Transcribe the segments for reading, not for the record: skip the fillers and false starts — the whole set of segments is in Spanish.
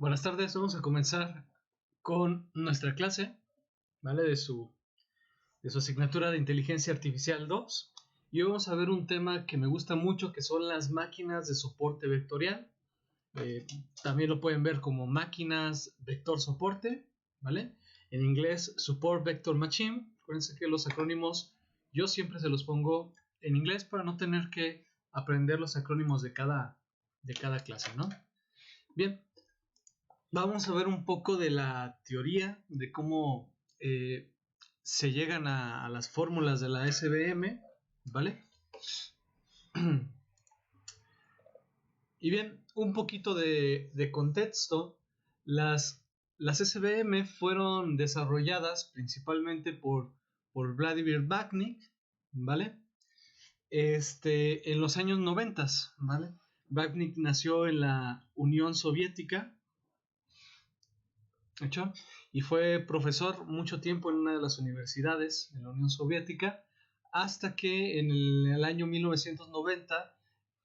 Buenas tardes, vamos a comenzar con nuestra clase, ¿vale? De su asignatura de Inteligencia Artificial 2. Y hoy vamos a ver un tema que me gusta mucho, que son las máquinas de soporte vectorial. También lo pueden ver como máquinas vector soporte, ¿vale? En inglés, Support Vector Machine. Acuérdense que los acrónimos yo siempre se los pongo en inglés para no tener que aprender los acrónimos de cada clase, ¿no? Bien. Vamos a ver un poco de la teoría, de cómo se llegan a las fórmulas de la SVM, ¿vale? Y bien, un poquito de contexto. Las SVM fueron desarrolladas principalmente por Vladimir Bábnik, ¿vale? En los años 90, ¿vale? Bábnik nació en la Unión Soviética, ¿hecho? Y fue profesor mucho tiempo en una de las universidades en la Unión Soviética, hasta que en el año 1990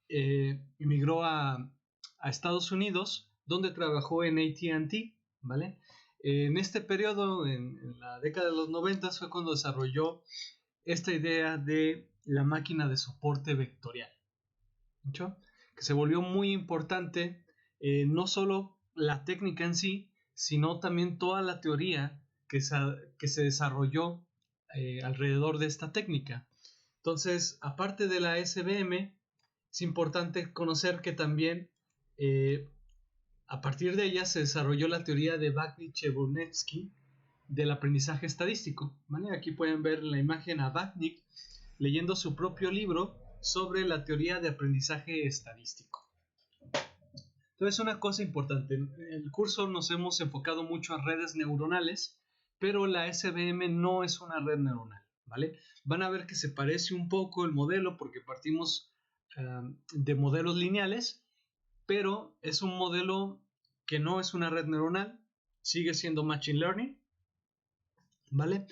emigró a Estados Unidos, donde trabajó en AT&T, ¿vale? En este periodo, en la década de los 90, fue cuando desarrolló esta idea de la máquina de soporte vectorial, ¿hecho? Que se volvió muy importante, no solo la técnica en sí, sino también toda la teoría que se desarrolló alrededor de esta técnica. Entonces, aparte de la SVM, es importante conocer que también a partir de ella se desarrolló la teoría de Bábnik-Chebovnetsky del aprendizaje estadístico, ¿vale? Aquí pueden ver la imagen a Bábnik leyendo su propio libro sobre la teoría de aprendizaje estadístico. Entonces, una cosa importante, en el curso nos hemos enfocado mucho a redes neuronales, pero la SVM no es una red neuronal, ¿vale? Van a ver que se parece un poco el modelo porque partimos de modelos lineales, pero es un modelo que no es una red neuronal, sigue siendo Machine Learning, ¿vale?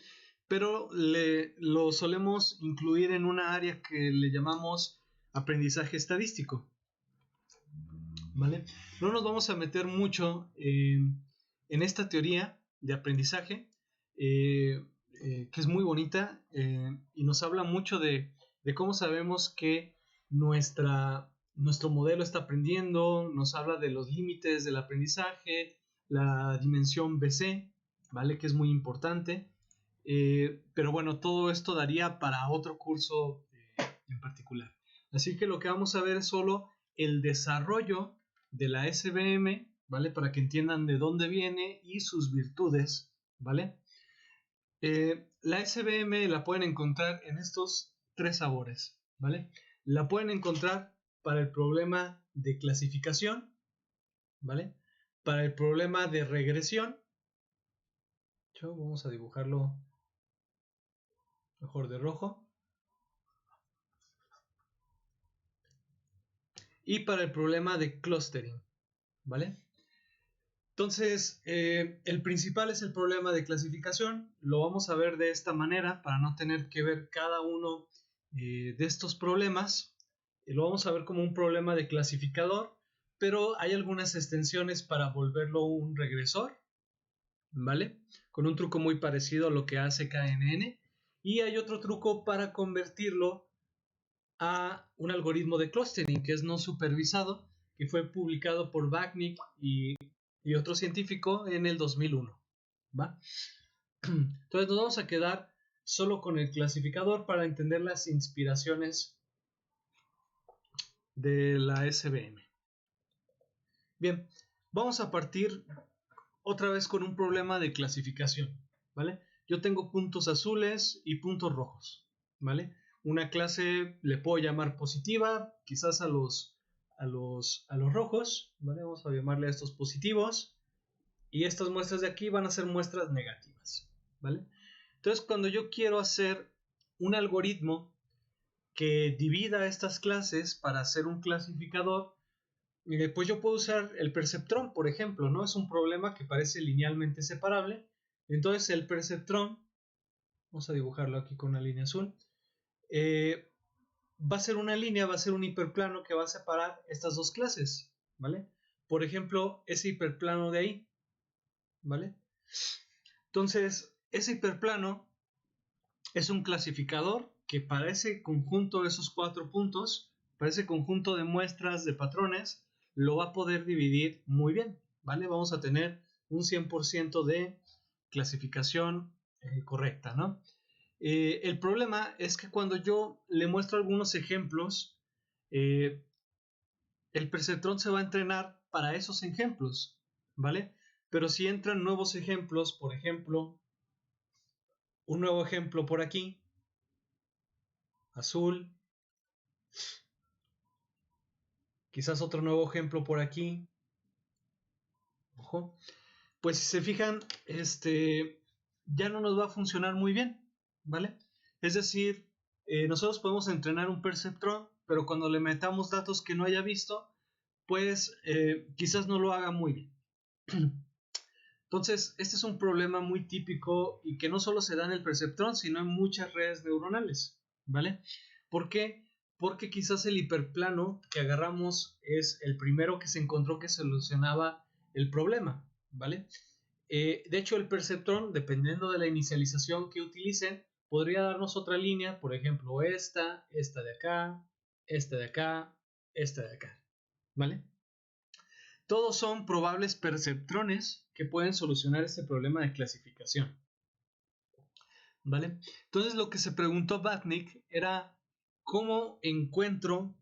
Pero lo solemos incluir en una área que le llamamos aprendizaje estadístico, ¿vale? No nos vamos a meter mucho en esta teoría de aprendizaje, que es muy bonita y nos habla mucho de cómo sabemos que nuestro modelo está aprendiendo, nos habla de los límites del aprendizaje, la dimensión BC, ¿vale? Que es muy importante. Pero bueno, todo esto daría para otro curso en particular. Así que lo que vamos a ver es solo el desarrollo de la SVM, ¿vale? Para que entiendan de dónde viene y sus virtudes, ¿vale? La SVM la pueden encontrar en estos tres sabores, ¿vale? La pueden encontrar para el problema de clasificación, ¿vale? Para el problema de regresión. Vamos a dibujarlo mejor de rojo. Y para el problema de clustering, ¿vale? Entonces, el principal es el problema de clasificación. Lo vamos a ver de esta manera para no tener que ver cada uno de estos problemas. Lo vamos a ver como un problema de clasificador, pero hay algunas extensiones para volverlo un regresor, ¿vale? Con un truco muy parecido a lo que hace KNN. Y hay otro truco para convertirlo a un algoritmo de clustering que es no supervisado, que fue publicado por Bábnik y otro científico en el 2001, ¿va? Entonces nos vamos a quedar solo con el clasificador para entender las inspiraciones de la SVM. Bien, vamos a partir otra vez con un problema de clasificación, ¿vale? Yo tengo puntos azules y puntos rojos, ¿vale? Una clase le puedo llamar positiva, quizás a los rojos, ¿vale? Vamos a llamarle a estos positivos. Y estas muestras de aquí van a ser muestras negativas, ¿vale? Entonces, cuando yo quiero hacer un algoritmo que divida estas clases para hacer un clasificador, pues yo puedo usar el perceptrón, por ejemplo, ¿no? Es un problema que parece linealmente separable. Entonces, el perceptrón, vamos a dibujarlo aquí con una línea azul, va a ser una línea, va a ser un hiperplano que va a separar estas dos clases, ¿vale? por ejemplo, ese hiperplano de ahí, ¿vale? Entonces, ese hiperplano es un clasificador que para ese conjunto de esos 4 puntos, para ese conjunto de muestras de patrones, lo va a poder dividir muy bien, ¿vale? Vamos a tener un 100% de clasificación correcta, ¿no? El problema es que cuando yo le muestro algunos ejemplos, el perceptrón se va a entrenar para esos ejemplos, ¿vale? Pero si entran nuevos ejemplos, por ejemplo, un nuevo ejemplo por aquí, azul, quizás otro nuevo ejemplo por aquí, ojo, pues si se fijan, ya no nos va a funcionar muy bien, ¿vale? Es decir, nosotros podemos entrenar un perceptrón, pero cuando le metamos datos que no haya visto, pues quizás no lo haga muy bien. Entonces, este es un problema muy típico y que no solo se da en el perceptrón, sino en muchas redes neuronales, ¿vale? ¿Por qué? Porque quizás el hiperplano que agarramos es el primero que se encontró que solucionaba el problema, ¿vale? De hecho, el perceptrón, dependiendo de la inicialización que utilicen, podría darnos otra línea, por ejemplo, esta de acá, esta de acá, esta de acá, ¿vale? Todos son probables perceptrones que pueden solucionar este problema de clasificación, ¿vale? Entonces lo que se preguntó Batnick era cómo encuentro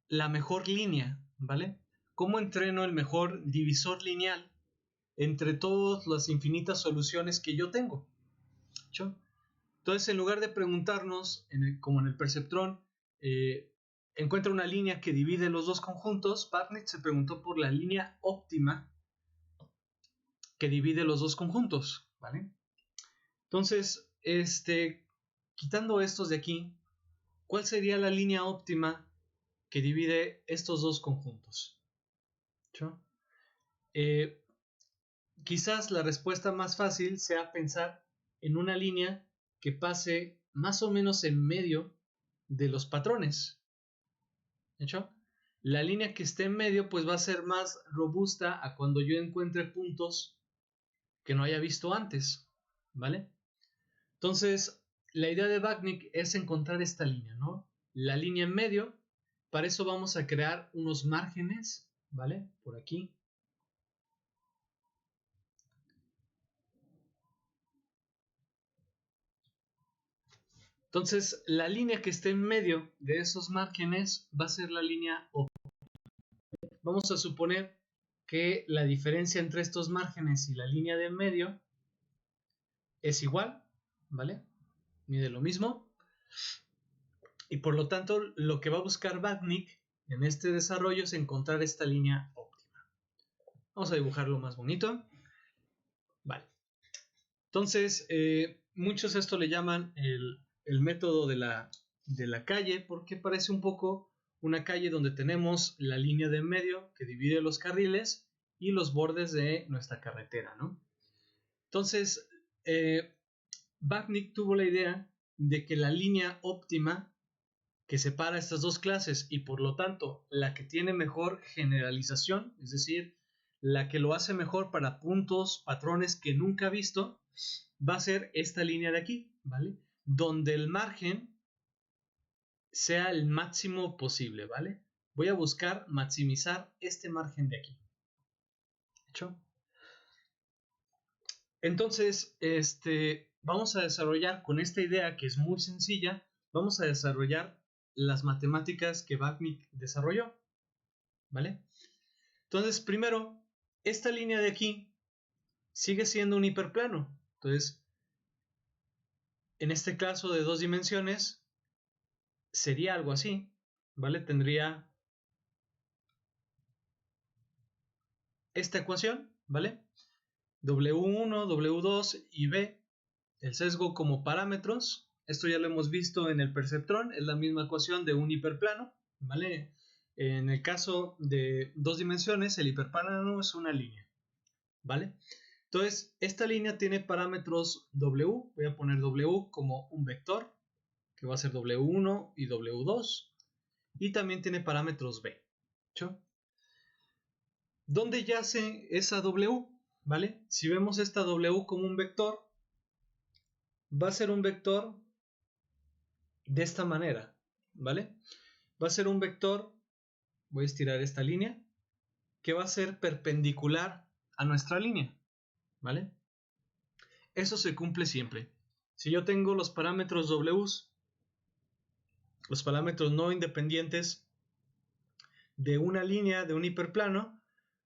la mejor línea, ¿vale? ¿Cómo entreno el mejor divisor lineal entre todas las infinitas soluciones que yo tengo? ¿Sí? Entonces, en lugar de preguntarnos, como en el perceptrón, encuentra una línea que divide los dos conjuntos, Batnick se preguntó por la línea óptima que divide los dos conjuntos, ¿vale? Entonces, quitando estos de aquí, ¿cuál sería la línea óptima que divide estos dos conjuntos? ¿Sí? Quizás la respuesta más fácil sea pensar en una línea que pase más o menos en medio de los patrones. ¿Hecho? La línea que esté en medio pues va a ser más robusta a cuando yo encuentre puntos que no haya visto antes, ¿vale? Entonces, la idea de Batnick es encontrar esta línea, ¿no? La línea en medio, para eso vamos a crear unos márgenes, ¿vale? Por aquí. Entonces, la línea que esté en medio de esos márgenes va a ser la línea óptima. Vamos a suponer que la diferencia entre estos márgenes y la línea de en medio es igual, ¿vale? Mide lo mismo. Y por lo tanto, lo que va a buscar Batnick en este desarrollo es encontrar esta línea óptima. Vamos a dibujarlo más bonito. Vale. Entonces, muchos esto le llaman el método de la calle, porque parece un poco una calle donde tenemos la línea de en medio que divide los carriles y los bordes de nuestra carretera, ¿no? Entonces, Batnick tuvo la idea de que la línea óptima que separa estas dos clases y por lo tanto la que tiene mejor generalización, es decir, la que lo hace mejor para puntos, patrones que nunca ha visto, va a ser esta línea de aquí, ¿vale? Donde el margen sea el máximo posible, ¿vale? Voy a buscar maximizar este margen de aquí. ¿Hecho? Entonces, vamos a desarrollar con esta idea que es muy sencilla, vamos a desarrollar las matemáticas que Batnick desarrolló, ¿vale? Entonces, primero, esta línea de aquí sigue siendo un hiperplano. Entonces, en este caso de 2 dimensiones, sería algo así, ¿vale? Tendría esta ecuación, ¿vale? W1, W2 y B, el sesgo como parámetros. Esto ya lo hemos visto en el perceptrón, es la misma ecuación de un hiperplano, ¿vale? En el caso de 2 dimensiones, el hiperplano es una línea, ¿vale? Entonces, esta línea tiene parámetros W, voy a poner W como un vector, que va a ser W1 y W2, y también tiene parámetros B, ¿sí? ¿Dónde yace esa W? ¿Vale? Si vemos esta W como un vector, va a ser un vector de esta manera, ¿vale? Va a ser un vector, voy a estirar esta línea, que va a ser perpendicular a nuestra línea, ¿vale? Eso se cumple siempre. Si yo tengo los parámetros W, los parámetros no independientes de una línea, de un hiperplano,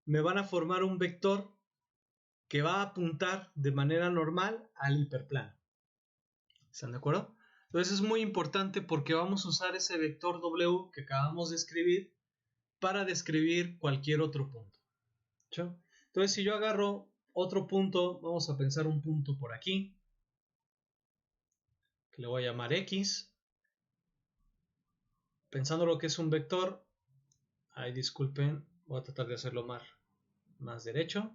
me van a formar un vector que va a apuntar de manera normal al hiperplano. ¿Están de acuerdo? Entonces es muy importante porque vamos a usar ese vector W que acabamos de escribir para describir cualquier otro punto. ¿Sí? Entonces si yo agarro otro punto, vamos a pensar un punto por aquí, que le voy a llamar X, pensando lo que es un vector, ay, disculpen, voy a tratar de hacerlo más derecho.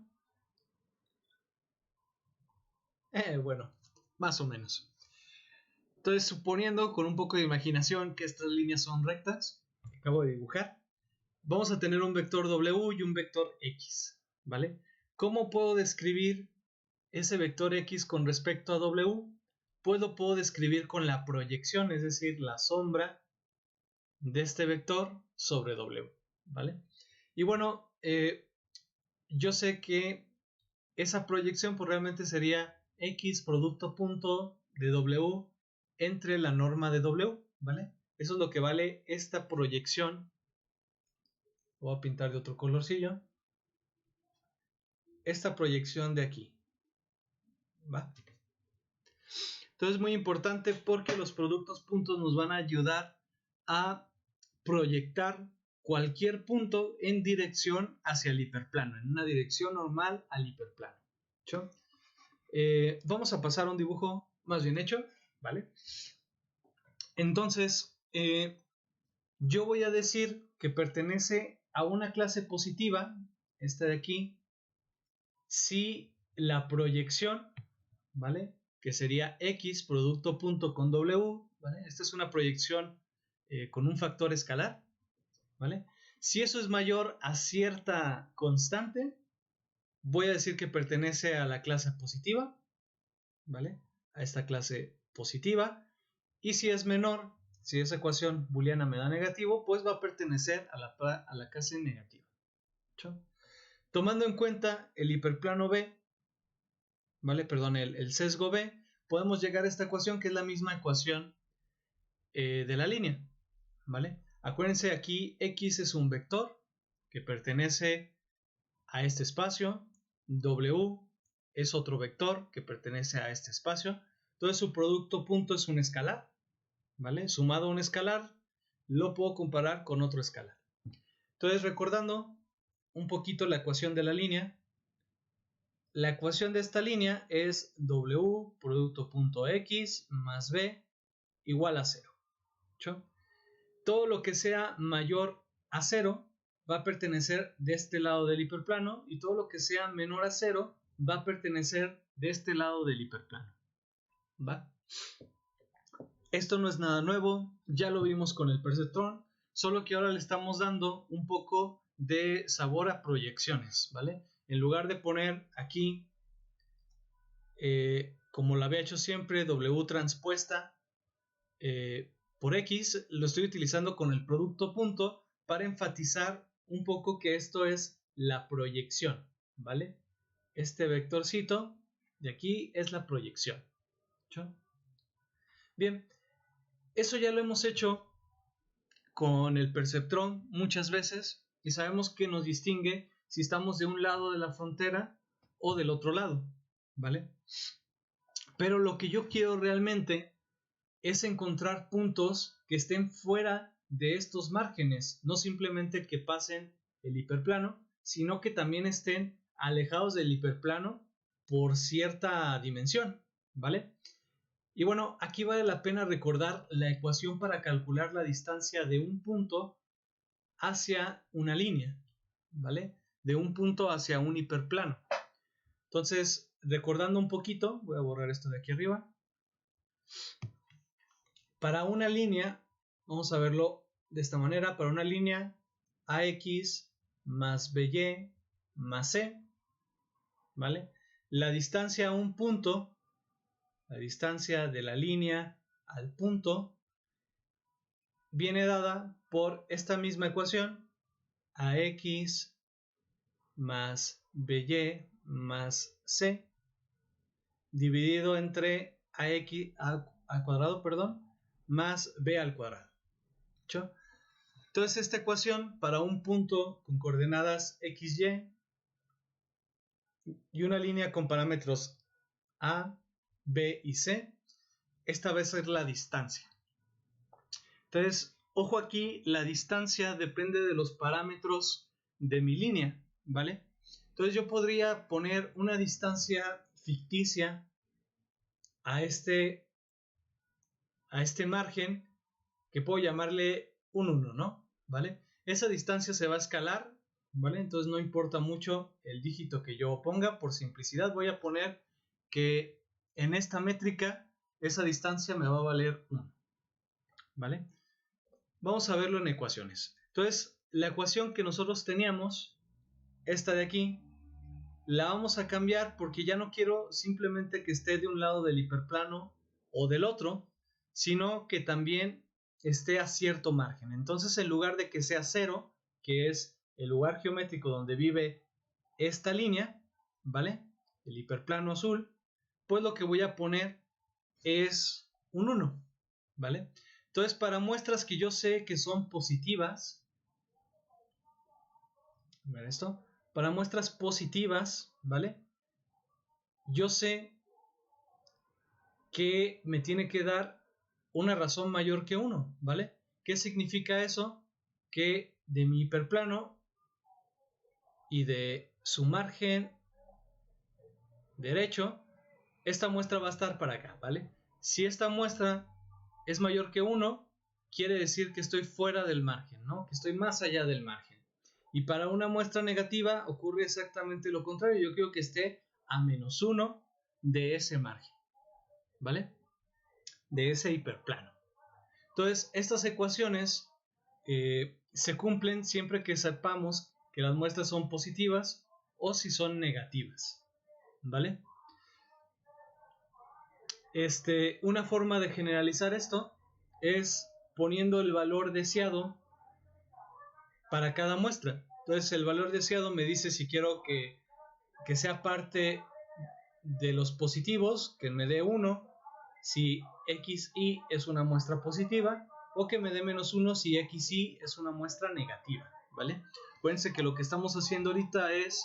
Bueno, más o menos. Entonces, suponiendo con un poco de imaginación que estas líneas son rectas, que acabo de dibujar, vamos a tener un vector W y un vector X, ¿vale? ¿Cómo puedo describir ese vector X con respecto a W? Pues lo puedo describir con la proyección, es decir, la sombra de este vector sobre W, ¿vale? Y bueno, yo sé que esa proyección pues realmente sería X producto punto de W entre la norma de W, ¿vale? Eso es lo que vale esta proyección. Voy a pintar de otro colorcillo. Esta proyección de aquí, ¿va? Entonces es muy importante porque los productos puntos nos van a ayudar a proyectar cualquier punto en dirección hacia el hiperplano, en una dirección normal al hiperplano. ¿Sí? Vamos a pasar a un dibujo más bien hecho, ¿vale? Entonces, yo voy a decir que pertenece a una clase positiva, esta de aquí, si la proyección, ¿vale? Que sería X producto punto con W, ¿vale? Esta es una proyección con un factor escalar, ¿vale? Si eso es mayor a cierta constante, voy a decir que pertenece a la clase positiva, ¿vale? A esta clase positiva. Y si es menor, si esa ecuación booleana me da negativo, pues va a pertenecer a la clase negativa. ¿Sí? Tomando en cuenta el hiperplano B, ¿vale? Perdón, el sesgo B, podemos llegar a esta ecuación que es la misma ecuación de la línea, ¿vale? Acuérdense, aquí X es un vector que pertenece a este espacio, W es otro vector que pertenece a este espacio, entonces su producto punto es un escalar, ¿vale? Sumado a un escalar, lo puedo comparar con otro escalar. Entonces, recordando un poquito la ecuación de la línea, la ecuación de esta línea es W producto punto X más B igual a 0. ¿Sí? Todo lo que sea mayor a 0 va a pertenecer de este lado del hiperplano y todo lo que sea menor a 0 va a pertenecer de este lado del hiperplano. ¿Va? Esto no es nada nuevo, ya lo vimos con el perceptrón, solo que ahora le estamos dando un poco de sabor a proyecciones, ¿vale? En lugar de poner aquí, como lo había hecho siempre, W transpuesta por X, lo estoy utilizando con el producto punto para enfatizar un poco que esto es la proyección, ¿vale? Este vectorcito de aquí es la proyección. ¿Sí? Bien, eso ya lo hemos hecho con el perceptrón muchas veces y sabemos que nos distingue si estamos de un lado de la frontera o del otro lado, ¿vale? Pero lo que yo quiero realmente es encontrar puntos que estén fuera de estos márgenes, no simplemente que pasen el hiperplano, sino que también estén alejados del hiperplano por cierta dimensión, ¿vale? Y bueno, aquí vale la pena recordar la ecuación para calcular la distancia de un punto hacia una línea, ¿vale? De un punto hacia un hiperplano. Entonces, recordando un poquito, voy a borrar esto de aquí arriba. Para una línea, vamos a verlo de esta manera, para una línea AX más BY más C, ¿vale? La distancia a un punto, la distancia de la línea al punto, viene dada por esta misma ecuación, AX más BY más C, dividido entre AX al cuadrado, más B al cuadrado. ¿Sí? Entonces esta ecuación para un punto con coordenadas XY y una línea con parámetros A, B y C, esta va a ser la distancia. Entonces, ojo aquí, la distancia depende de los parámetros de mi línea, ¿vale? Entonces yo podría poner una distancia ficticia a este margen que puedo llamarle un 1, ¿no? ¿Vale? Esa distancia se va a escalar, ¿vale? Entonces no importa mucho el dígito que yo ponga, por simplicidad voy a poner que en esta métrica esa distancia me va a valer 1, ¿vale? Vamos a verlo en ecuaciones. Entonces, la ecuación que nosotros teníamos, esta de aquí, la vamos a cambiar porque ya no quiero simplemente que esté de un lado del hiperplano o del otro, sino que también esté a cierto margen. Entonces, en lugar de que sea 0, que es el lugar geométrico donde vive esta línea, ¿vale? El hiperplano azul, pues lo que voy a poner es un 1, ¿vale? Entonces, para muestras que yo sé que son positivas, ¿ven esto? Para muestras positivas, ¿vale? Yo sé que me tiene que dar una razón mayor que 1, ¿vale? ¿Qué significa eso? Que de mi hiperplano y de su margen derecho, esta muestra va a estar para acá, ¿vale? Si esta muestra es mayor que 1, quiere decir que estoy fuera del margen, ¿no? Que estoy más allá del margen. Y para una muestra negativa ocurre exactamente lo contrario. Yo quiero que esté a menos 1 de ese margen, ¿vale? De ese hiperplano. Entonces, estas ecuaciones se cumplen siempre que sepamos que las muestras son positivas o si son negativas, ¿vale? Una forma de generalizar esto es poniendo el valor deseado para cada muestra. Entonces, el valor deseado me dice si quiero que sea parte de los positivos, que me dé 1, si XY es una muestra positiva, o que me dé menos 1 si XY es una muestra negativa, ¿vale? Acuérdense que lo que estamos haciendo ahorita es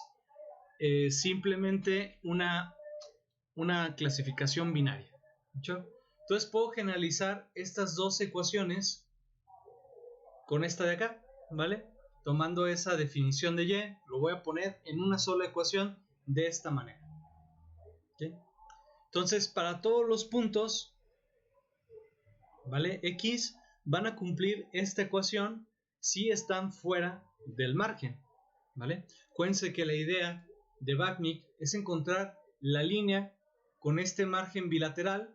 simplemente una clasificación binaria, ¿sí? Entonces puedo generalizar estas dos ecuaciones con esta de acá, ¿vale? Tomando esa definición de Y, lo voy a poner en una sola ecuación de esta manera, ¿sí? Entonces, para todos los puntos, ¿vale? X van a cumplir esta ecuación si están fuera del margen, ¿vale? Acuérdense que la idea de Babnik es encontrar la línea con este margen bilateral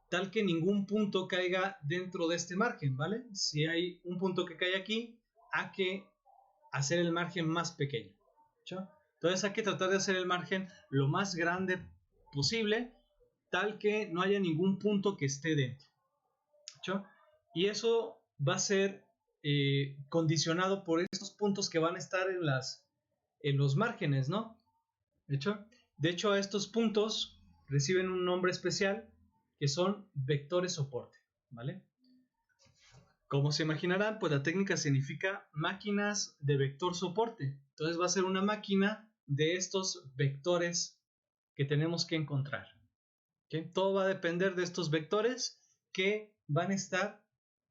tal que ningún punto caiga dentro de este margen, ¿vale? Si hay un punto que cae aquí, hay que hacer el margen más pequeño, ¿sí? Entonces hay que tratar de hacer el margen lo más grande posible, tal que no haya ningún punto que esté dentro, ¿sí? Y eso va a ser condicionado por estos puntos que van a estar en los márgenes, ¿no? De hecho, estos puntos reciben un nombre especial que son vectores soporte, ¿vale? Como se imaginarán, pues la técnica significa máquinas de vector soporte. Entonces va a ser una máquina de estos vectores que tenemos que encontrar, ¿okay? Todo va a depender de estos vectores que van a estar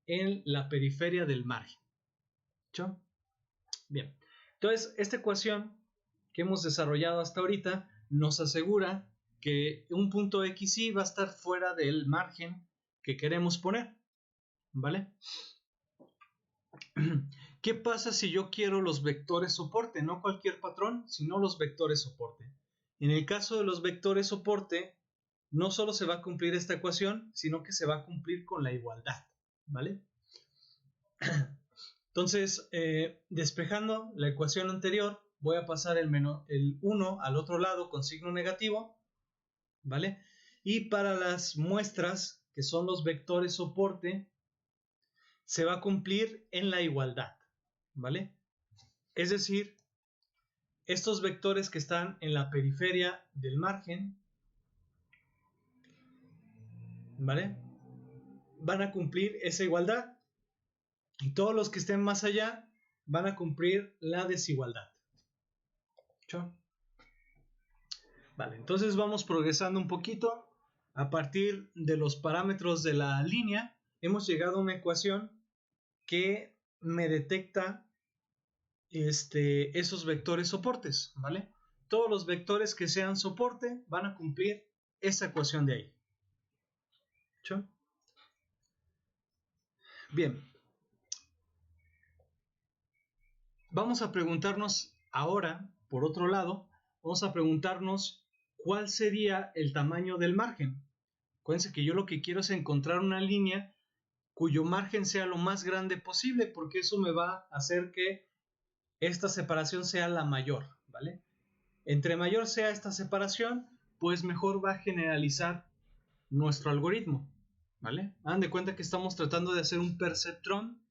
en la periferia del margen, ¿sí? Bien, entonces esta ecuación que hemos desarrollado hasta ahorita nos asegura que un punto XY va a estar fuera del margen que queremos poner, ¿vale? ¿Qué pasa si yo quiero los vectores soporte? No cualquier patrón, sino los vectores soporte. En el caso de los vectores soporte, no solo se va a cumplir esta ecuación, sino que se va a cumplir con la igualdad, ¿vale? Entonces, despejando la ecuación anterior, voy a pasar el 1 al otro lado con signo negativo, ¿vale? Y para las muestras, que son los vectores soporte, se va a cumplir en la igualdad, ¿vale? Es decir, estos vectores que están en la periferia del margen, ¿vale? Van a cumplir esa igualdad, y todos los que estén más allá van a cumplir la desigualdad. ¿Hecho? Vale, entonces vamos progresando un poquito. A partir de los parámetros de la línea, hemos llegado a una ecuación que me detecta esos vectores soportes, ¿vale? Todos los vectores que sean soporte van a cumplir esa ecuación de ahí. ¿Hecho? Bien. Vamos a preguntarnos ahora, por otro lado, vamos a preguntarnos cuál sería el tamaño del margen. Acuérdense que yo lo que quiero es encontrar una línea cuyo margen sea lo más grande posible, porque eso me va a hacer que esta separación sea la mayor, ¿vale? Entre mayor sea esta separación, pues mejor va a generalizar nuestro algoritmo, ¿vale? Hagan de cuenta que estamos tratando de hacer un perceptrón,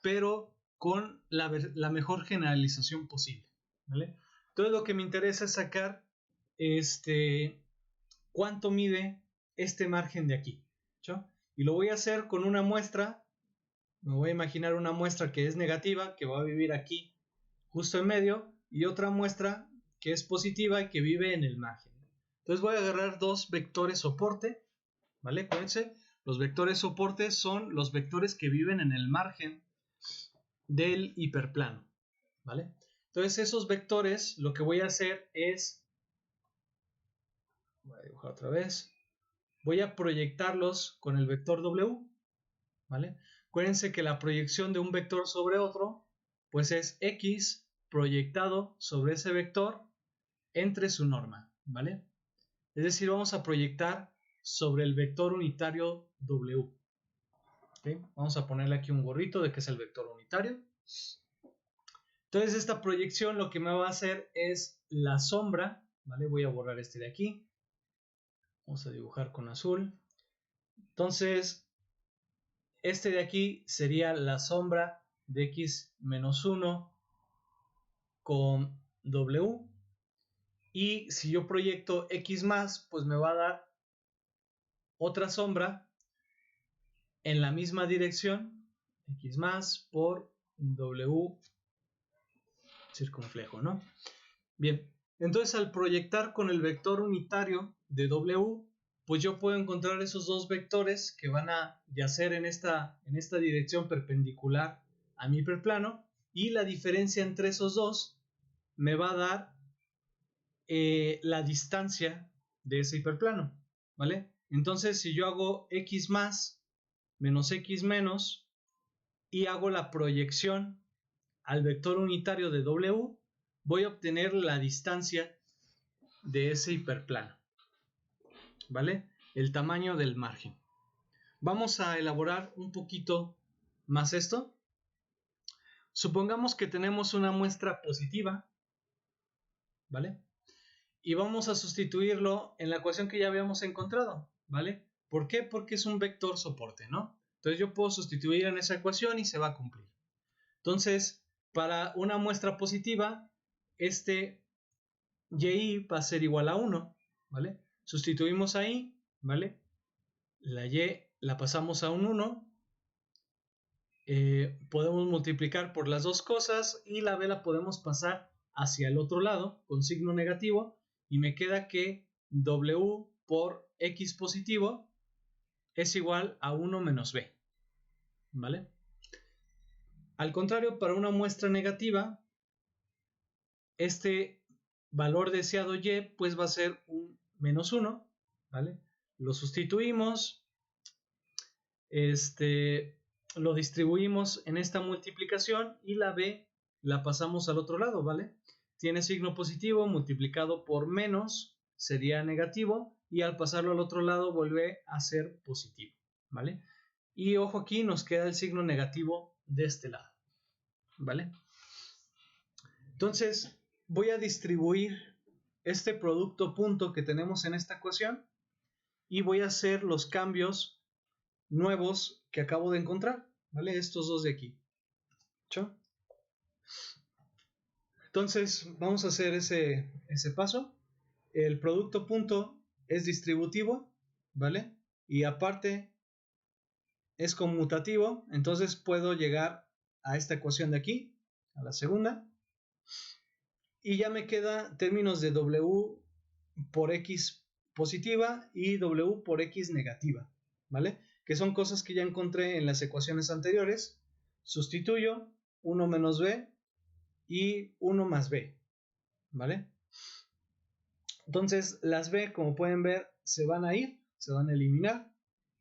pero con la mejor generalización posible, ¿vale? Entonces lo que me interesa es sacar cuánto mide este margen de aquí, ¿no? Y lo voy a hacer con una muestra. Me voy a imaginar una muestra que es negativa, que va a vivir aquí justo en medio, y otra muestra que es positiva y que vive en el margen. Entonces voy a agarrar dos vectores soporte, ¿vale? Acuérdense, los vectores soporte son los vectores que viven en el margen del hiperplano, ¿vale? Entonces esos vectores, lo que voy a hacer es, voy a dibujar otra vez, voy a proyectarlos con el vector W, ¿vale? Acuérdense que la proyección de un vector sobre otro, pues es X proyectado sobre ese vector entre su norma, ¿vale? Es decir, vamos a proyectar sobre el vector unitario W. ¿Okay? Vamos a ponerle aquí un gorrito de que es el vector unitario. Entonces esta proyección lo que me va a hacer es la sombra, ¿vale? Voy a borrar este de aquí. Vamos a dibujar con azul. Entonces, este de aquí sería la sombra de X menos 1 con W. Y si yo proyecto X más, pues me va a dar otra sombra en la misma dirección, X más por W circunflejo, ¿no? Bien, entonces al proyectar con el vector unitario de W, pues yo puedo encontrar esos dos vectores que van a yacer en esta dirección perpendicular a mi hiperplano, y la diferencia entre esos dos me va a dar la distancia de ese hiperplano, ¿vale? Entonces si yo hago X más menos X menos y hago la proyección al vector unitario de W, voy a obtener la distancia de ese hiperplano, ¿vale? El tamaño del margen. Vamos a elaborar un poquito más esto. Supongamos que tenemos una muestra positiva, ¿vale? Y vamos a sustituirlo en la ecuación que ya habíamos encontrado, ¿vale? ¿Por qué? Porque es un vector soporte, ¿no? Entonces yo puedo sustituir en esa ecuación y se va a cumplir. Entonces, para una muestra positiva, este y va a ser igual a 1, ¿vale? Sustituimos ahí, ¿vale? La y la pasamos a un 1. Podemos multiplicar por las dos cosas y la b la podemos pasar hacia el otro lado con signo negativo, y me queda que W por X positivo es igual a 1 menos b, ¿vale? Al contrario, para una muestra negativa, este valor deseado y pues va a ser un menos 1, ¿vale? Lo sustituimos, lo distribuimos en esta multiplicación y la b la pasamos al otro lado, ¿vale? Tiene signo positivo, multiplicado por menos sería negativo, y al pasarlo al otro lado vuelve a ser positivo, ¿vale? Y ojo, aquí nos queda el signo negativo de este lado, ¿vale? Entonces, voy a distribuir este producto punto que tenemos en esta ecuación y voy a hacer los cambios nuevos que acabo de encontrar, ¿vale? Estos dos de aquí. ¿Hecho? Entonces vamos a hacer ese paso. El producto punto es distributivo, ¿vale? Y aparte es conmutativo, entonces puedo llegar a esta ecuación de aquí, a la segunda, y ya me queda términos de W por X positiva y W por X negativa, ¿vale? Que son cosas que ya encontré en las ecuaciones anteriores. Sustituyo 1 menos B y 1 más B, ¿vale? Entonces las B, como pueden ver, se van a ir, se van a eliminar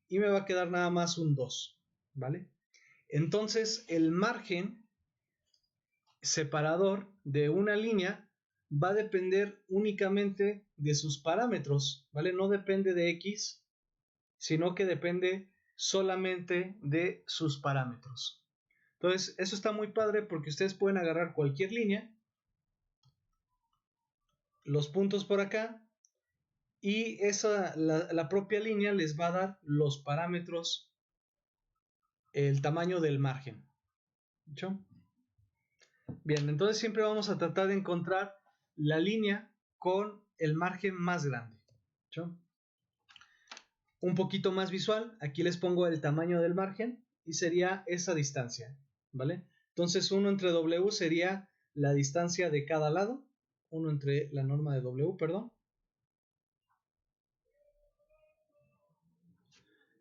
y me va a quedar nada más un 2, ¿vale? Entonces el margen separador de una línea va a depender únicamente de sus parámetros, ¿vale? No depende de X, sino que depende solamente de sus parámetros. Entonces, eso está muy padre porque ustedes pueden agarrar cualquier línea, los puntos por acá, y la propia línea les va a dar los parámetros, el tamaño del margen. ¿Hecho? Bien, entonces siempre vamos a tratar de encontrar la línea con el margen más grande. ¿Hecho? Un poquito más visual, aquí les pongo el tamaño del margen y sería esa distancia, ¿vale? Entonces 1 entre W sería la distancia de cada lado, 1 entre la norma de W, perdón.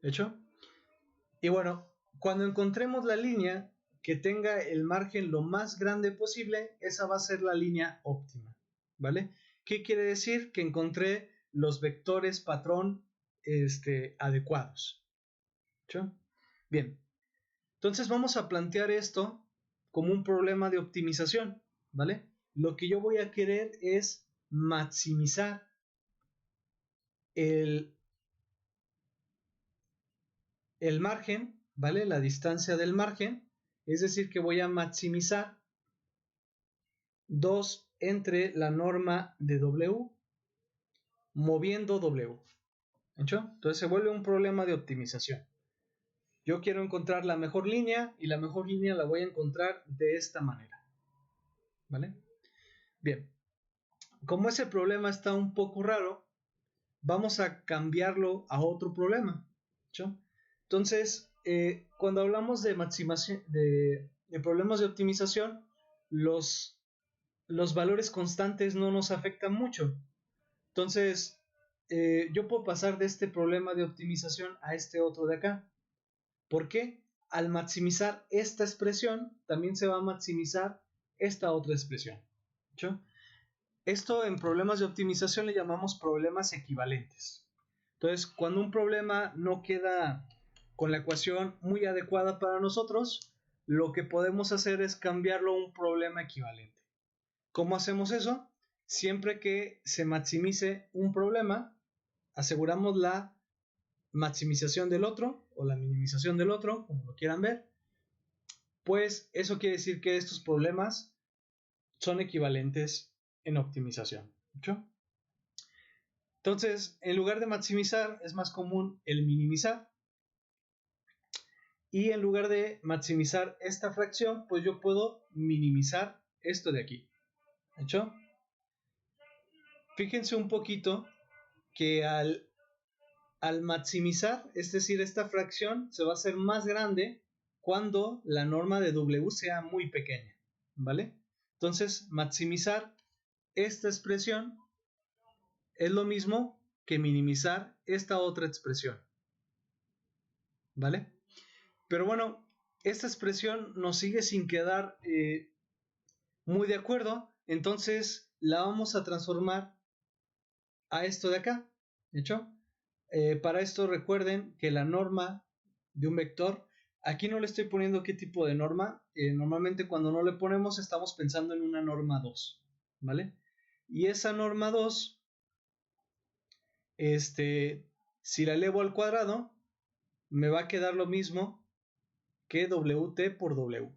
¿Hecho? Y bueno, cuando encontremos la línea que tenga el margen lo más grande posible, esa va a ser la línea óptima, ¿vale? ¿Qué quiere decir? Que encontré los vectores patrón adecuados. ¿Hecho? Bien, entonces vamos a plantear esto como un problema de optimización, ¿vale? Lo que yo voy a querer es maximizar el margen, ¿vale? La distancia del margen, es decir, que voy a maximizar 2 entre la norma de W moviendo W. ¿Hecho? Entonces se vuelve un problema de optimización. Yo quiero encontrar la mejor línea y la mejor línea la voy a encontrar de esta manera, ¿vale? Bien, como ese problema está un poco raro, vamos a cambiarlo a otro problema. ¿Hecho? Entonces, cuando hablamos de maximización, de problemas de optimización, los valores constantes no nos afectan mucho. Entonces, yo puedo pasar de este problema de optimización a este otro de acá. ¿Por qué? Al maximizar esta expresión, también se va a maximizar esta otra expresión. ¿Hecho? Esto en problemas de optimización le llamamos problemas equivalentes. Entonces, cuando un problema no queda con la ecuación muy adecuada para nosotros, lo que podemos hacer es cambiarlo a un problema equivalente. ¿Cómo hacemos eso? Siempre que se maximice un problema, aseguramos la maximización del otro o la minimización del otro, como lo quieran ver. Pues eso quiere decir que estos problemas son equivalentes en optimización. ¿Hecho? Entonces, en lugar de maximizar, es más común el minimizar. Y en lugar de maximizar esta fracción, pues yo puedo minimizar esto de aquí. ¿Hecho? Fíjense un poquito que al maximizar, es decir, esta fracción se va a hacer más grande cuando la norma de W sea muy pequeña, ¿vale? Entonces, maximizar esta expresión es lo mismo que minimizar esta otra expresión, ¿vale? Pero bueno, esta expresión nos sigue sin quedar muy de acuerdo, entonces la vamos a transformar a esto de acá, ¿hecho? Para esto recuerden que la norma de un vector, aquí no le estoy poniendo qué tipo de norma, normalmente cuando no le ponemos estamos pensando en una norma 2, ¿vale? Y esa norma 2, si la elevo al cuadrado, me va a quedar lo mismo que WT por W,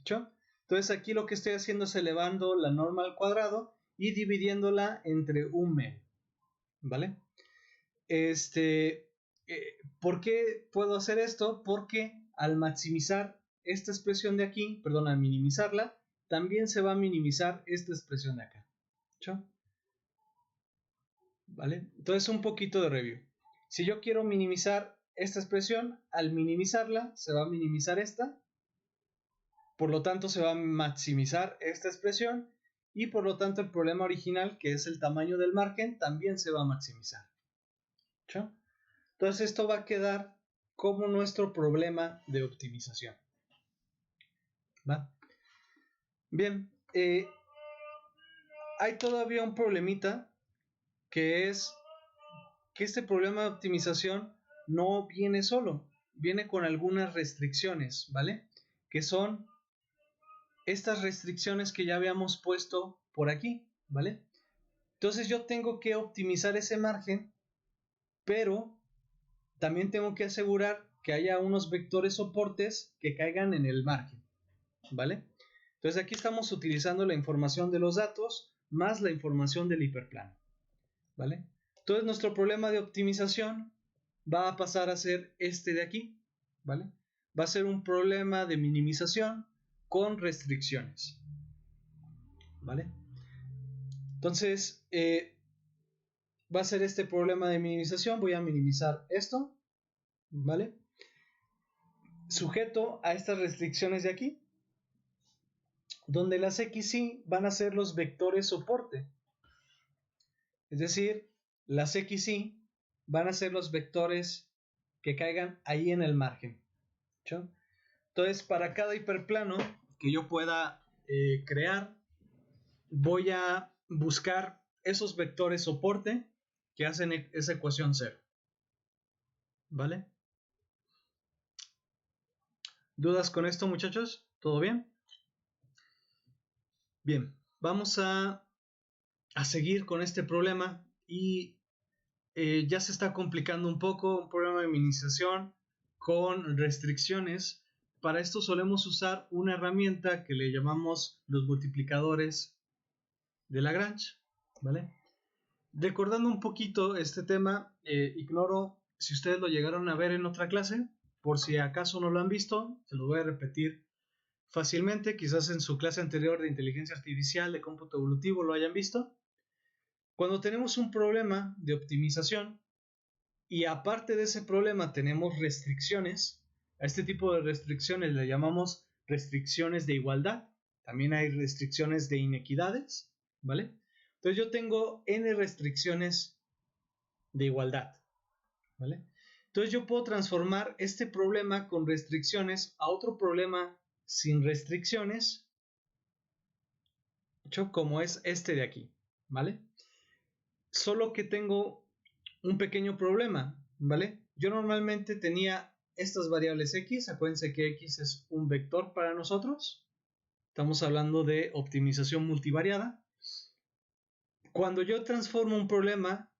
¿hecho? Entonces aquí lo que estoy haciendo es elevando la norma al cuadrado y dividiéndola entre un medio, ¿vale? ¿Por qué puedo hacer esto? Porque al maximizar esta expresión de aquí, perdón, al minimizarla, también se va a minimizar esta expresión de acá. ¿Sí? ¿Vale? Entonces un poquito de review. Si yo quiero minimizar esta expresión, al minimizarla se va a minimizar esta, por lo tanto se va a maximizar esta expresión y por lo tanto el problema original, que es el tamaño del margen, también se va a maximizar. ¿Sí? Entonces esto va a quedar como nuestro problema de optimización. ¿Va? Bien, hay todavía un problemita que es que este problema de optimización no viene solo, viene con algunas restricciones, ¿vale? Que son estas restricciones que ya habíamos puesto por aquí, ¿vale? Entonces yo tengo que optimizar ese margen, pero también tengo que asegurar que haya unos vectores soportes que caigan en el margen, ¿vale? Entonces aquí estamos utilizando la información de los datos más la información del hiperplano, ¿vale? Entonces nuestro problema de optimización va a pasar a ser este de aquí, ¿vale? Va a ser un problema de minimización con restricciones, ¿vale? Entonces va a ser este problema de minimización. Voy a minimizar esto, ¿vale? Sujeto a estas restricciones de aquí, donde las XY van a ser los vectores soporte. Es decir, las XY van a ser los vectores que caigan ahí en el margen. ¿Sí? Entonces, para cada hiperplano que yo pueda crear, voy a buscar esos vectores soporte que hacen esa ecuación 0. ¿Vale? ¿Dudas con esto, muchachos? ¿Todo bien? Bien, vamos a seguir con este problema y ya se está complicando un poco, un problema de minimización con restricciones. Para esto solemos usar una herramienta que le llamamos los multiplicadores de Lagrange, ¿vale? Recordando un poquito este tema, ignoro si ustedes lo llegaron a ver en otra clase, por si acaso no lo han visto, se lo voy a repetir fácilmente, quizás en su clase anterior de inteligencia artificial, de cómputo evolutivo lo hayan visto. Cuando tenemos un problema de optimización y aparte de ese problema tenemos restricciones, a este tipo de restricciones le llamamos restricciones de igualdad, también hay restricciones de inequidades, ¿vale? Entonces yo tengo n restricciones de igualdad, ¿vale? Entonces yo puedo transformar este problema con restricciones a otro problema sin restricciones, como es este de aquí, ¿vale? Solo que tengo un pequeño problema, ¿vale? Yo normalmente tenía estas variables x, acuérdense que x es un vector para nosotros, estamos hablando de optimización multivariada. Cuando yo transformo un problema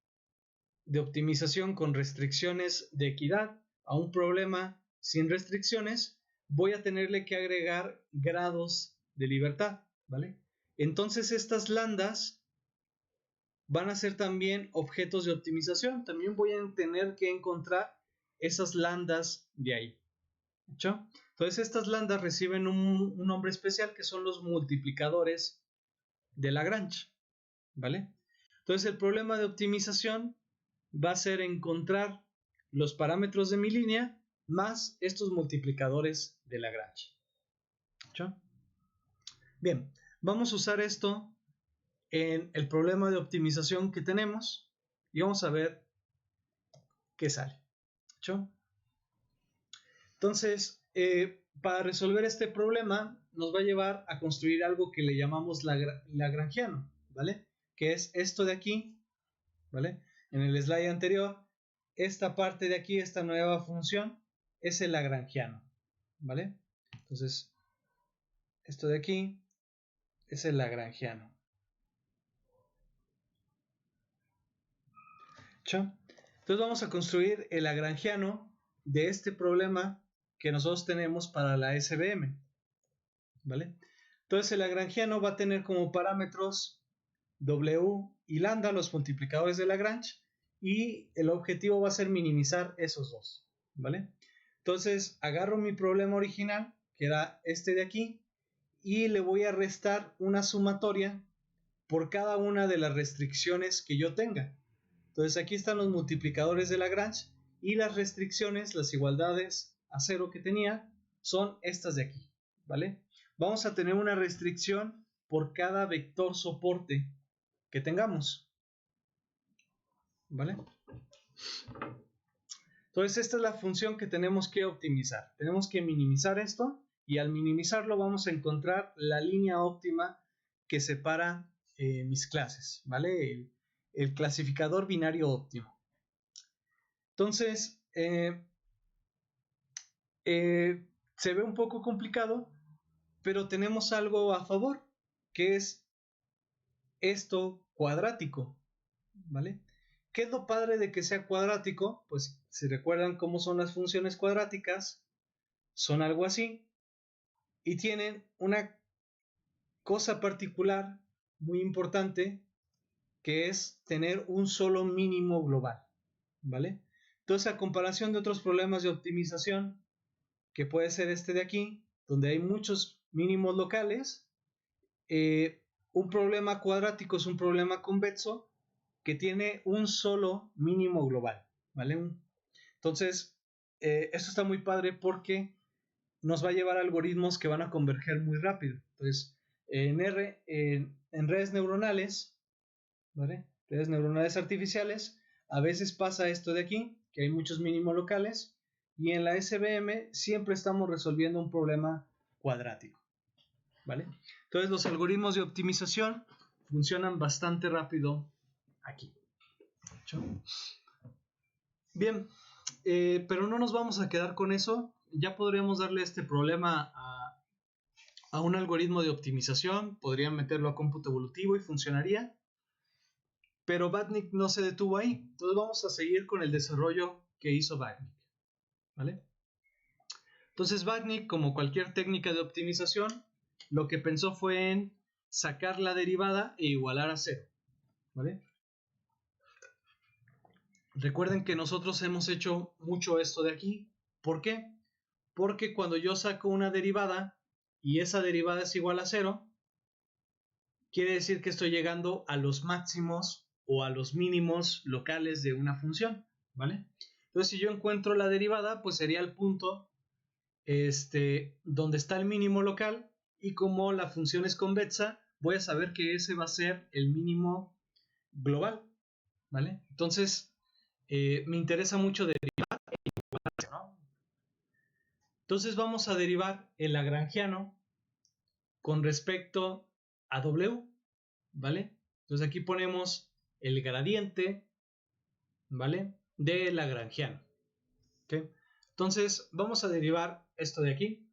de optimización con restricciones de equidad a un problema sin restricciones, voy a tenerle que agregar grados de libertad, ¿vale? Entonces estas lambdas van a ser también objetos de optimización. También voy a tener que encontrar esas lambdas de ahí. ¿Hecho? Entonces estas lambdas reciben un nombre especial que son los multiplicadores de Lagrange, ¿vale? Entonces el problema de optimización va a ser encontrar los parámetros de mi línea más estos multiplicadores de Lagrange. ¿Hecho? Bien, vamos a usar esto en el problema de optimización que tenemos y vamos a ver qué sale. ¿Hecho? Entonces, para resolver este problema nos va a llevar a construir algo que le llamamos lagrangiano, ¿vale? Que es esto de aquí, ¿vale? En el slide anterior, esta parte de aquí, esta nueva función, es el lagrangiano, ¿vale? Entonces, esto de aquí es el lagrangiano. ¿Hecho? Entonces vamos a construir el lagrangiano de este problema que nosotros tenemos para la SVM, ¿vale? Entonces el lagrangiano va a tener como parámetros W y lambda, los multiplicadores de Lagrange, y el objetivo va a ser minimizar esos dos, ¿vale? Entonces agarro mi problema original, que era este de aquí, y le voy a restar una sumatoria por cada una de las restricciones que yo tenga. Entonces aquí están los multiplicadores de Lagrange y las restricciones, las igualdades a cero que tenía, son estas de aquí, ¿vale? Vamos a tener una restricción por cada vector soporte que tengamos, ¿vale? Entonces esta es la función que tenemos que optimizar. Tenemos que minimizar esto y al minimizarlo vamos a encontrar la línea óptima que separa mis clases, ¿vale? El clasificador binario óptimo. Entonces, se ve un poco complicado, pero tenemos algo a favor, que es esto cuadrático, ¿vale? ¿Qué es lo padre de que sea cuadrático? Pues si recuerdan cómo son las funciones cuadráticas, son algo así y tienen una cosa particular muy importante que es tener un solo mínimo global, ¿vale? Entonces, a comparación de otros problemas de optimización, que puede ser este de aquí, donde hay muchos mínimos locales, un problema cuadrático es un problema convexo que tiene un solo mínimo global, ¿vale? Entonces, esto está muy padre porque nos va a llevar a algoritmos que van a converger muy rápido. Entonces, en redes neuronales, ¿vale? Redes neuronales artificiales, a veces pasa esto de aquí, que hay muchos mínimos locales, y en la SVM siempre estamos resolviendo un problema cuadrático, ¿vale? Entonces, los algoritmos de optimización funcionan bastante rápido aquí. Bien, pero no nos vamos a quedar con eso. Ya podríamos darle este problema a un algoritmo de optimización, podrían meterlo a cómputo evolutivo y funcionaría, pero Batnik no se detuvo ahí. Entonces vamos a seguir con el desarrollo que hizo Batnik, ¿vale? Entonces Batnik, como cualquier técnica de optimización, lo que pensó fue en sacar la derivada e igualar a cero, ¿vale? Recuerden que nosotros hemos hecho mucho esto de aquí. ¿Por qué? Porque cuando yo saco una derivada y esa derivada es igual a cero, quiere decir que estoy llegando a los máximos o a los mínimos locales de una función, ¿vale? Entonces, si yo encuentro la derivada, pues sería el punto donde está el mínimo local, y como la función es convexa, voy a saber que ese va a ser el mínimo global, ¿vale? Entonces, me interesa mucho derivar, ¿no? Entonces vamos a derivar el lagrangiano con respecto a W, ¿vale? Entonces aquí ponemos el gradiente, ¿vale? De lagrangiano, ¿ok? Entonces vamos a derivar esto de aquí.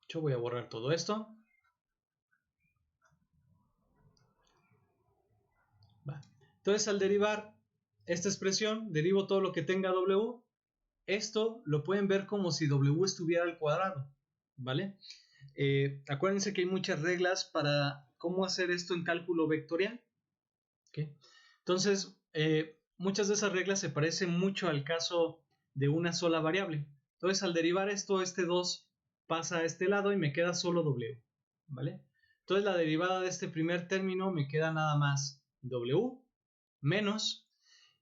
Yo voy a borrar todo esto. Va. Entonces al derivar esta expresión, derivo todo lo que tenga W. Esto lo pueden ver como si W estuviera al cuadrado, ¿vale? Acuérdense que hay muchas reglas para cómo hacer esto en cálculo vectorial, ¿okay? Entonces, muchas de esas reglas se parecen mucho al caso de una sola variable. Entonces, al derivar esto, este 2 pasa a este lado y me queda solo W, ¿vale? Entonces, la derivada de este primer término me queda nada más W menos,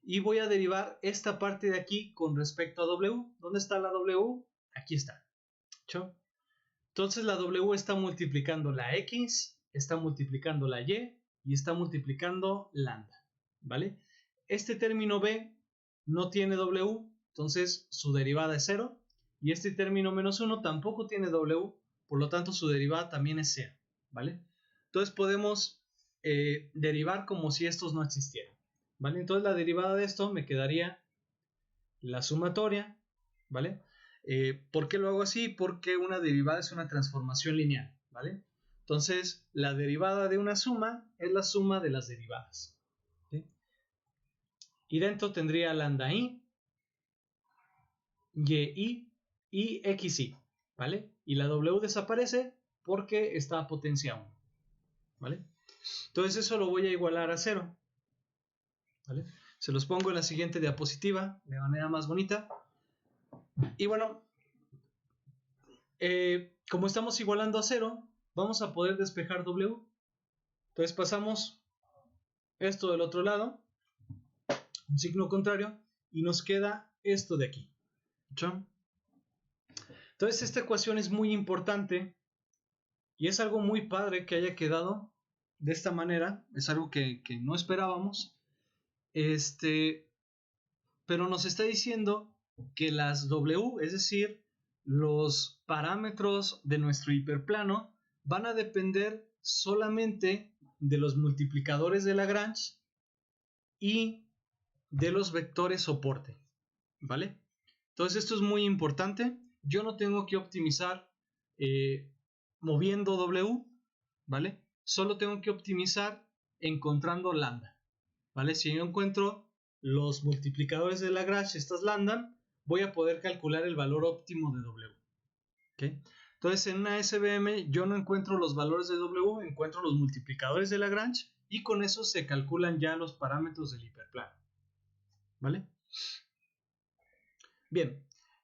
y voy a derivar esta parte de aquí con respecto a W. ¿Dónde está la W? Aquí está. ¿Chau? Entonces la W está multiplicando la X, está multiplicando la y está multiplicando lambda, ¿vale? Este término B no tiene W, entonces su derivada es 0, y este término menos 1 tampoco tiene W, por lo tanto su derivada también es 0, ¿vale? Entonces podemos derivar como si estos no existieran, ¿vale? Entonces la derivada de esto me quedaría la sumatoria, ¿vale? ¿Por qué lo hago así? Porque una derivada es una transformación lineal, ¿vale? Entonces, la derivada de una suma es la suma de las derivadas, ¿sí? Y dentro tendría lambda i, y y xi, ¿vale? Y la w desaparece porque está a potencia 1, ¿vale? Entonces eso lo voy a igualar a 0, ¿vale? Se los pongo en la siguiente diapositiva de manera más bonita. Y bueno, como estamos igualando a 0, vamos a poder despejar W. Entonces pasamos esto del otro lado, un signo contrario, y nos queda esto de aquí. ¿Sí? Entonces esta ecuación es muy importante y es algo muy padre que haya quedado de esta manera. Es algo que no esperábamos. Pero nos está diciendo que las W, es decir, los parámetros de nuestro hiperplano, van a depender solamente de los multiplicadores de Lagrange y de los vectores soporte, ¿vale? Entonces esto es muy importante. Yo no tengo que optimizar moviendo W, ¿vale? Solo tengo que optimizar encontrando lambda, ¿vale? Si yo encuentro los multiplicadores de Lagrange, estas lambda, voy a poder calcular el valor óptimo de W. ¿Okay? Entonces en una SVM yo no encuentro los valores de W, encuentro los multiplicadores de Lagrange y con eso se calculan ya los parámetros del hiperplano, ¿vale? Bien,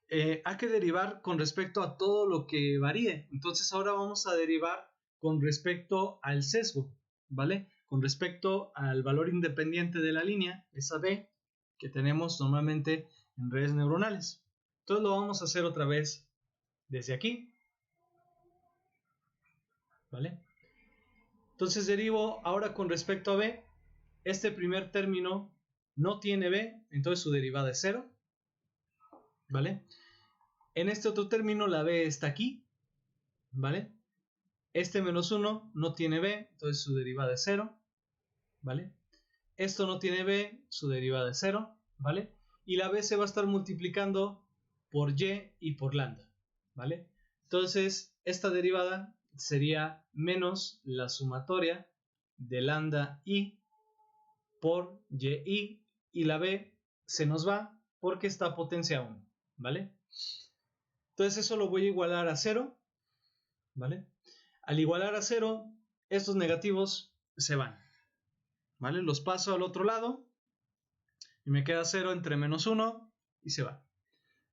hay que derivar con respecto a todo lo que varíe. Entonces ahora vamos a derivar con respecto al sesgo, ¿vale? Con respecto al valor independiente de la línea, esa B, que tenemos normalmente en redes neuronales. Entonces lo vamos a hacer otra vez desde aquí, ¿vale? Entonces derivo ahora con respecto a B. Este primer término no tiene B, entonces su derivada es 0, ¿vale? En este otro término la B está aquí, ¿vale? Este menos 1 no tiene B, entonces su derivada es 0, ¿vale? Esto no tiene B, su derivada es 0, ¿vale? Y la B se va a estar multiplicando por Y y por lambda, ¿vale? Entonces, esta derivada sería menos la sumatoria de lambda I por YI, y la B se nos va porque está a potencia 1, ¿vale? Entonces eso lo voy a igualar a 0, ¿vale? Al igualar a 0, estos negativos se van, ¿vale? Los paso al otro lado y me queda 0 entre menos 1 y se va.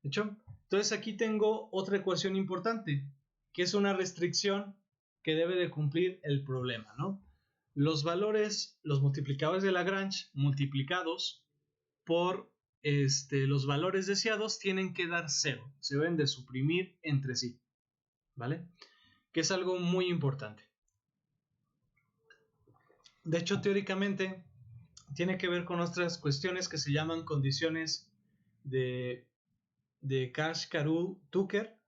¿De hecho? Entonces aquí tengo otra ecuación importante, que es una restricción que debe de cumplir el problema, ¿no? Los valores, los multiplicadores de Lagrange multiplicados por los valores deseados tienen que dar 0, se deben de suprimir entre sí, ¿vale? Que es algo muy importante. De hecho, teóricamente, tiene que ver con otras cuestiones que se llaman condiciones de Kashkaru-Tucker,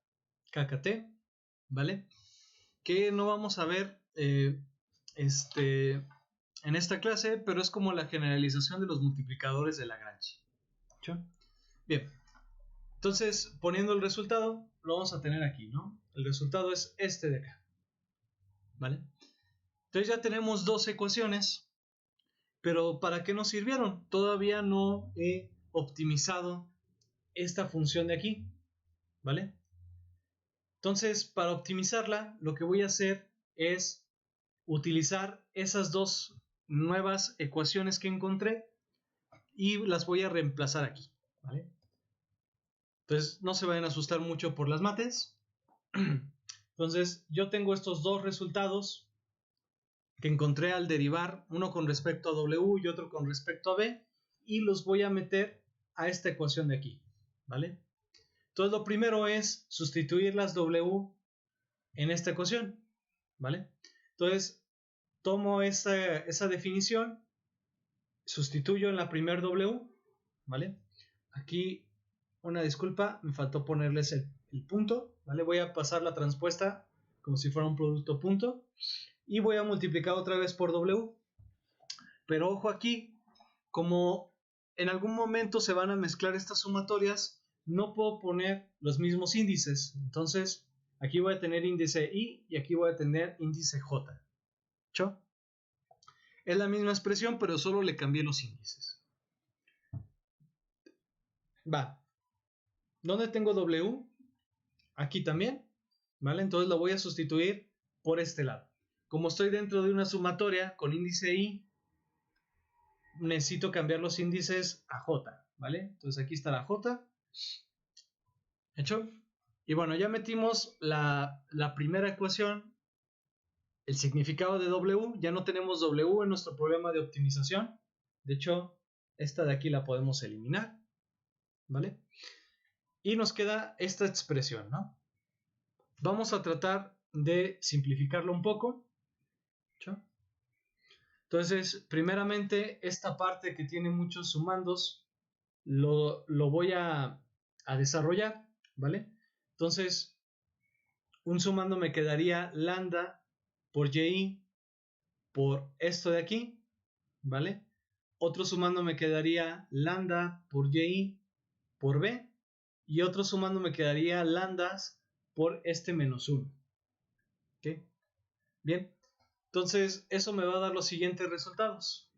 KKT, ¿vale? Que no vamos a ver en esta clase, pero es como la generalización de los multiplicadores de Lagrange. ¿Sí? Bien, entonces poniendo el resultado, lo vamos a tener aquí, ¿no? El resultado es este de acá, ¿vale? Entonces ya tenemos dos ecuaciones, pero ¿para qué nos sirvieron? Todavía no he optimizado esta función de aquí, ¿vale? Entonces, para optimizarla, lo que voy a hacer es utilizar esas dos nuevas ecuaciones que encontré y las voy a reemplazar aquí, ¿vale? Entonces, no se vayan a asustar mucho por las mates. Entonces, yo tengo estos dos resultados que encontré al derivar, uno con respecto a W y otro con respecto a B, y los voy a meter a esta ecuación de aquí, ¿vale? Entonces, lo primero es sustituir las W en esta ecuación, ¿vale? Entonces, tomo esa definición, sustituyo en la primer W, ¿vale? Aquí, una disculpa, me faltó ponerles el punto, ¿vale? Voy a pasar la transpuesta como si fuera un producto punto y voy a multiplicar otra vez por W. Pero ojo aquí, como en algún momento se van a mezclar estas sumatorias, no puedo poner los mismos índices. Entonces, aquí voy a tener índice I y aquí voy a tener índice J. ¿Cho? Es la misma expresión, pero solo le cambié los índices. Va. ¿Dónde tengo W? Aquí también, ¿vale? Entonces lo voy a sustituir por este lado. Como estoy dentro de una sumatoria con índice I, necesito cambiar los índices a J, ¿vale? Entonces aquí está la J. ¿Hecho? Y bueno, ya metimos la primera ecuación, el significado de W. Ya no tenemos W en nuestro problema de optimización. De hecho, esta de aquí la podemos eliminar, ¿vale? Y nos queda esta expresión, ¿no? Vamos a tratar de simplificarlo un poco. ¿Hecho? Entonces, primeramente, esta parte que tiene muchos sumandos, lo voy a desarrollar, ¿vale? Entonces, un sumando me quedaría lambda por y por esto de aquí, ¿vale? Otro sumando me quedaría lambda por y por b, y otro sumando me quedaría lambdas por este menos 1. ¿Ok? Bien, entonces eso me va a dar los siguientes resultados.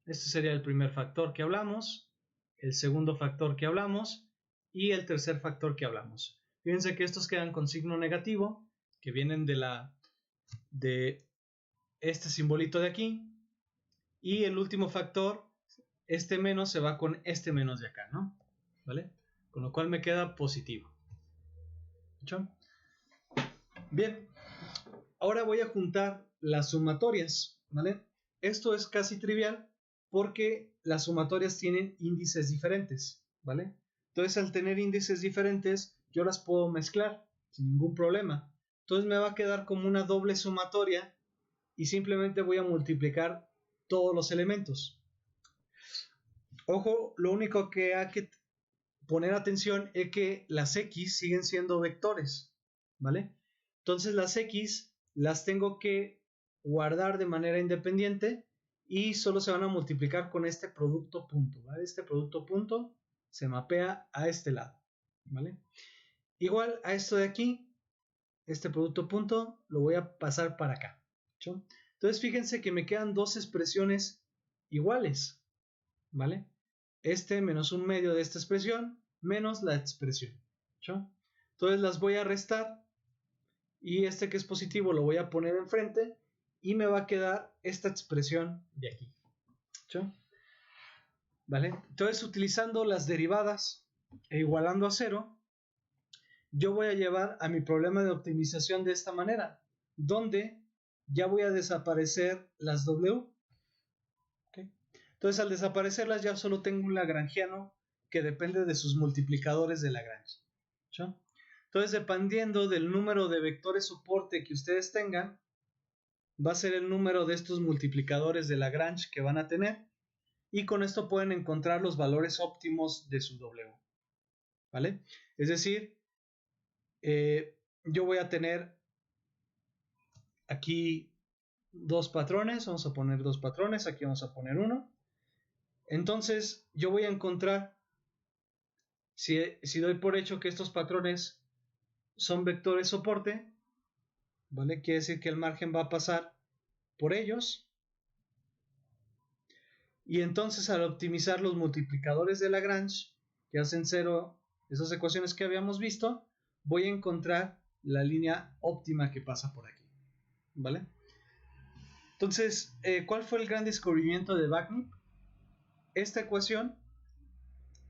Este sería el primer factor que hablamos, el segundo factor que hablamos y el tercer factor que hablamos. Fíjense que estos quedan con signo negativo, que vienen de este simbolito de aquí, y el último factor, este menos, se va con este menos de acá, ¿no? ¿Vale? Con lo cual me queda positivo. ¿Hecho? Bien, ahora voy a juntar las sumatorias, ¿vale? Esto es casi trivial porque las sumatorias tienen índices diferentes, ¿vale? Entonces, al tener índices diferentes, yo las puedo mezclar sin ningún problema. Entonces me va a quedar como una doble sumatoria y simplemente voy a multiplicar todos los elementos. Ojo, lo único que hay que poner atención es que las X siguen siendo vectores, ¿vale? Entonces las X las tengo que guardar de manera independiente y solo se van a multiplicar con este producto punto, ¿vale? Este producto punto se mapea a este lado, ¿vale? Igual a esto de aquí, este producto punto lo voy a pasar para acá, ¿sí? Entonces fíjense que me quedan dos expresiones iguales, ¿vale? Este menos un medio de esta expresión menos la expresión, ¿sí? Entonces las voy a restar y este que es positivo lo voy a poner enfrente y me va a quedar esta expresión de aquí, ¿sí? ¿Vale? Entonces, utilizando las derivadas e igualando a cero, yo voy a llevar a mi problema de optimización de esta manera, donde ya voy a desaparecer las W. ¿Okay? Entonces, al desaparecerlas ya solo tengo un lagrangiano que depende de sus multiplicadores de Lagrange, ¿sí? Entonces, dependiendo del número de vectores soporte que ustedes tengan, va a ser el número de estos multiplicadores de Lagrange que van a tener, y con esto pueden encontrar los valores óptimos de su W, ¿vale? Es decir, yo voy a tener aquí dos patrones, vamos a poner dos patrones, aquí vamos a poner uno. Entonces yo voy a encontrar, si doy por hecho que estos patrones son vectores soporte, ¿vale? Quiere decir que el margen va a pasar por ellos. Y entonces, al optimizar los multiplicadores de Lagrange, que hacen cero esas ecuaciones que habíamos visto, voy a encontrar la línea óptima que pasa por aquí, ¿vale? Entonces, ¿cuál fue el gran descubrimiento de Vaknin? Esta ecuación,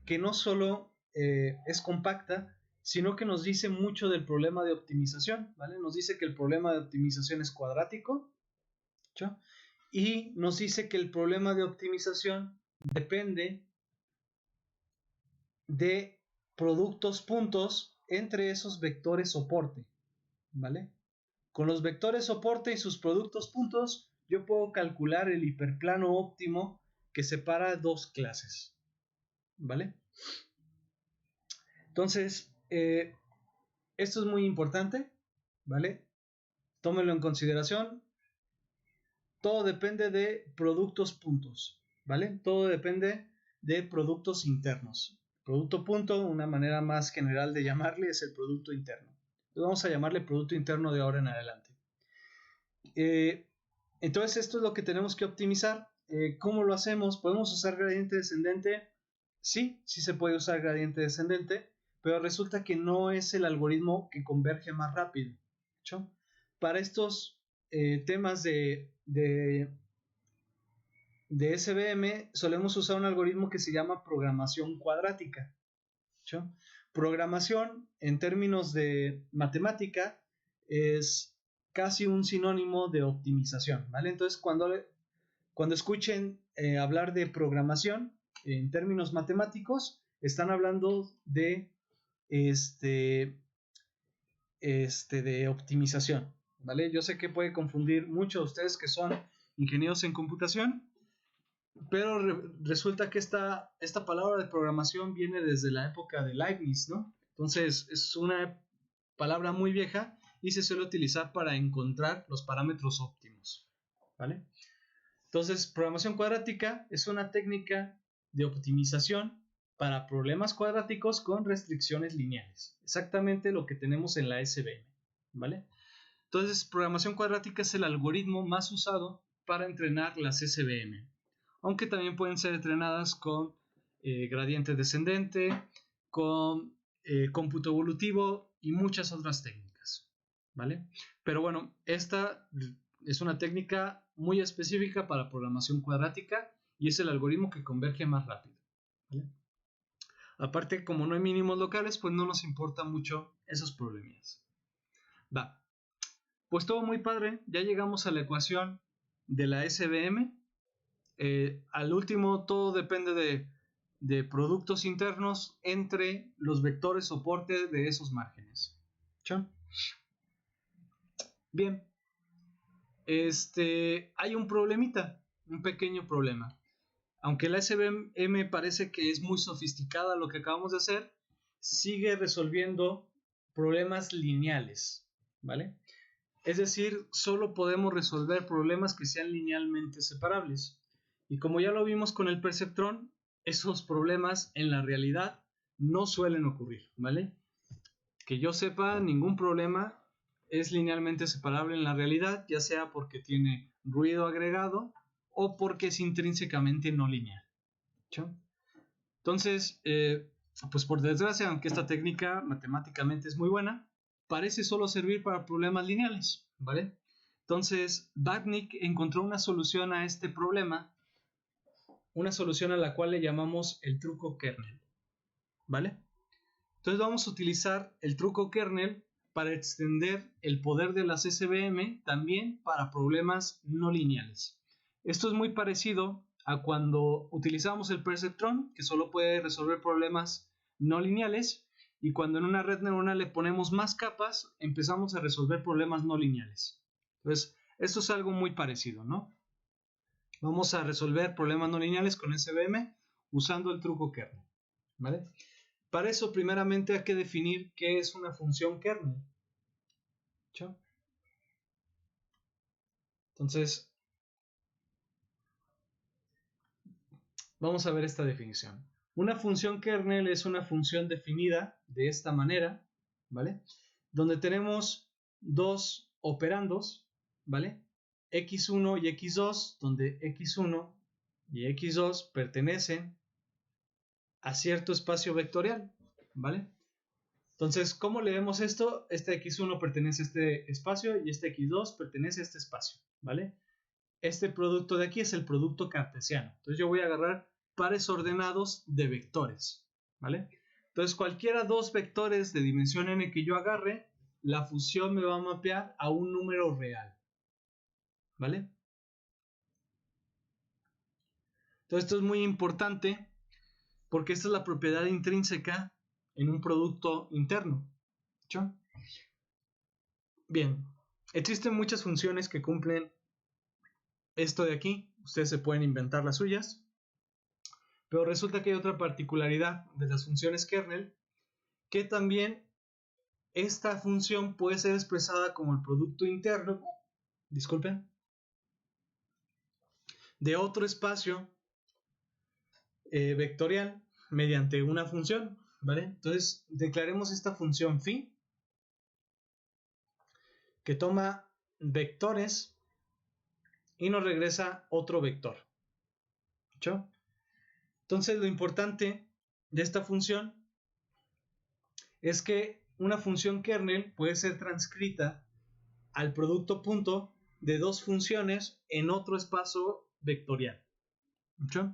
que no solo es compacta, sino que nos dice mucho del problema de optimización, ¿vale? Nos dice que el problema de optimización es cuadrático, ¿sí? Y nos dice que el problema de optimización depende de productos puntos entre esos vectores soporte, ¿vale? Con los vectores soporte y sus productos puntos, yo puedo calcular el hiperplano óptimo que separa dos clases, ¿vale? Entonces, esto es muy importante, ¿vale? Tómenlo en consideración. Todo depende de productos puntos, ¿vale? Todo depende de productos internos. Producto punto, una manera más general de llamarle, es el producto interno. Entonces vamos a llamarle producto interno de ahora en adelante. Entonces esto es lo que tenemos que optimizar. ¿Cómo lo hacemos? ¿Podemos usar gradiente descendente? Sí, sí se puede usar gradiente descendente, pero resulta que no es el algoritmo que converge más rápido, ¿sí? para estos temas de SVM solemos usar un algoritmo que se llama programación cuadrática. ¿Sí? Programación, en términos de matemática, es casi un sinónimo de optimización, ¿vale? Entonces, cuando escuchen hablar de programación en términos matemáticos, están hablando de de optimización, ¿vale? Yo sé que puede confundir mucho a ustedes que son ingenieros en computación, pero resulta que esta palabra de programación viene desde la época de Leibniz, ¿no? Entonces es una palabra muy vieja y se suele utilizar para encontrar los parámetros óptimos, ¿vale? Entonces, programación cuadrática es una técnica de optimización para problemas cuadráticos con restricciones lineales. Exactamente lo que tenemos en la SVM, ¿vale? Entonces, programación cuadrática es el algoritmo más usado para entrenar las SVM, aunque también pueden ser entrenadas con gradiente descendente, con cómputo evolutivo y muchas otras técnicas, ¿vale? Pero bueno, esta es una técnica muy específica para programación cuadrática y es el algoritmo que converge más rápido, ¿vale? Aparte, como no hay mínimos locales, pues no nos importa mucho esos problemas. Va, pues todo muy padre, ya llegamos a la ecuación de la SVM. Al último, todo depende de productos internos entre los vectores soporte de esos márgenes. ¿Sí? Bien, hay un problemita, un pequeño problema. Aunque la SVM parece que es muy sofisticada lo que acabamos de hacer, sigue resolviendo problemas lineales, ¿vale? Es decir, solo podemos resolver problemas que sean linealmente separables. Y como ya lo vimos con el perceptrón, esos problemas en la realidad no suelen ocurrir, ¿vale? Que yo sepa, ningún problema es linealmente separable en la realidad, ya sea porque tiene ruido agregado o porque es intrínsecamente no lineal. ¿Sí? Entonces, pues por desgracia, aunque esta técnica matemáticamente es muy buena, parece solo servir para problemas lineales, ¿vale? Entonces, Babnik encontró una solución a este problema, una solución a la cual le llamamos el truco kernel, ¿vale? Entonces vamos a utilizar el truco kernel para extender el poder de las SVM también para problemas no lineales. Esto es muy parecido a cuando utilizamos el perceptrón, que solo puede resolver problemas no lineales, y cuando en una red neuronal le ponemos más capas, empezamos a resolver problemas no lineales. Entonces, esto es algo muy parecido, ¿no? Vamos a resolver problemas no lineales con SVM usando el truco kernel, ¿vale? Para eso, primeramente, hay que definir qué es una función kernel. ¿Sí? Entonces, vamos a ver esta definición. Una función kernel es una función definida de esta manera, ¿vale? Donde tenemos dos operandos, ¿vale? x1 y x2, donde x1 y x2 pertenecen a cierto espacio vectorial, ¿vale? Entonces, ¿cómo leemos esto? Este x1 pertenece a este espacio y este x2 pertenece a este espacio, ¿vale? Este producto de aquí es el producto cartesiano. Entonces yo voy a agarrar pares ordenados de vectores, ¿vale? Entonces cualquiera dos vectores de dimensión n que yo agarre, la función me va a mapear a un número real, ¿vale? Entonces esto es muy importante porque esta es la propiedad intrínseca en un producto interno. ¿Sí? Bien, existen muchas funciones que cumplen esto de aquí. Ustedes se pueden inventar las suyas. Pero resulta que hay otra particularidad de las funciones kernel, que también esta función puede ser expresada como el producto interno, disculpen, de otro espacio vectorial mediante una función, ¿vale? Entonces declaremos esta función phi que toma vectores y nos regresa otro vector. ¿Sí? Entonces lo importante de esta función es que una función kernel puede ser transcrita al producto punto de dos funciones en otro espacio vectorial. ¿Hecho?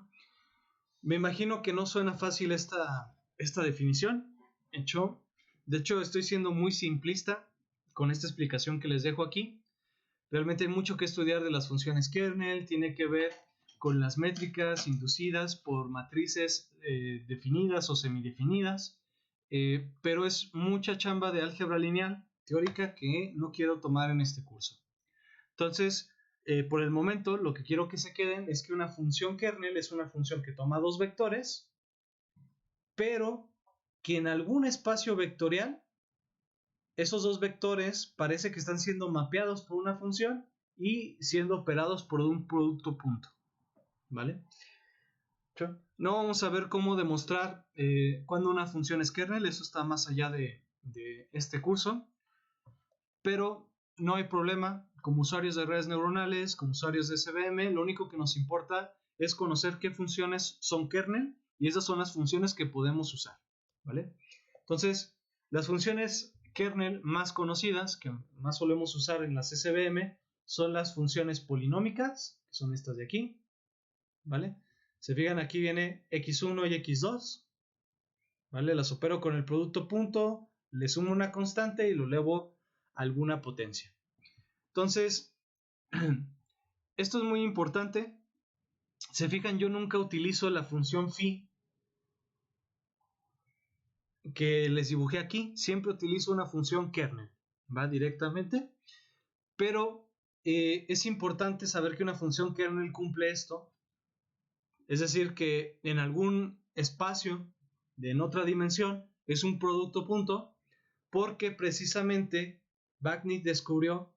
Me imagino que no suena fácil esta definición. ¿Hecho? De hecho, estoy siendo muy simplista con esta explicación que les dejo aquí. Realmente hay mucho que estudiar de las funciones kernel, tiene que ver con las métricas inducidas por matrices definidas o semidefinidas, pero es mucha chamba de álgebra lineal teórica que no quiero tomar en este curso. Entonces, por el momento, lo que quiero que se queden es que una función kernel es una función que toma dos vectores, pero que en algún espacio vectorial esos dos vectores parece que están siendo mapeados por una función y siendo operados por un producto punto. ¿Vale? No vamos a ver cómo demostrar cuando una función es kernel, eso está más allá de este curso, pero no hay problema. Como usuarios de redes neuronales, como usuarios de SVM, lo único que nos importa es conocer qué funciones son kernel y esas son las funciones que podemos usar. ¿Vale? Entonces, las funciones kernel más conocidas, que más solemos usar en las SVM, son las funciones polinómicas, que son estas de aquí, ¿vale? Se fijan, aquí viene x1 y x2, ¿vale? Las opero con el producto punto, le sumo una constante y lo elevo a alguna potencia. Entonces, esto es muy importante. Se fijan, yo nunca utilizo la función phi que les dibujé aquí, siempre utilizo una función kernel, va directamente, pero es importante saber que una función kernel cumple esto, es decir, que en algún espacio en otra dimensión es un producto punto, porque precisamente Bagnick descubrió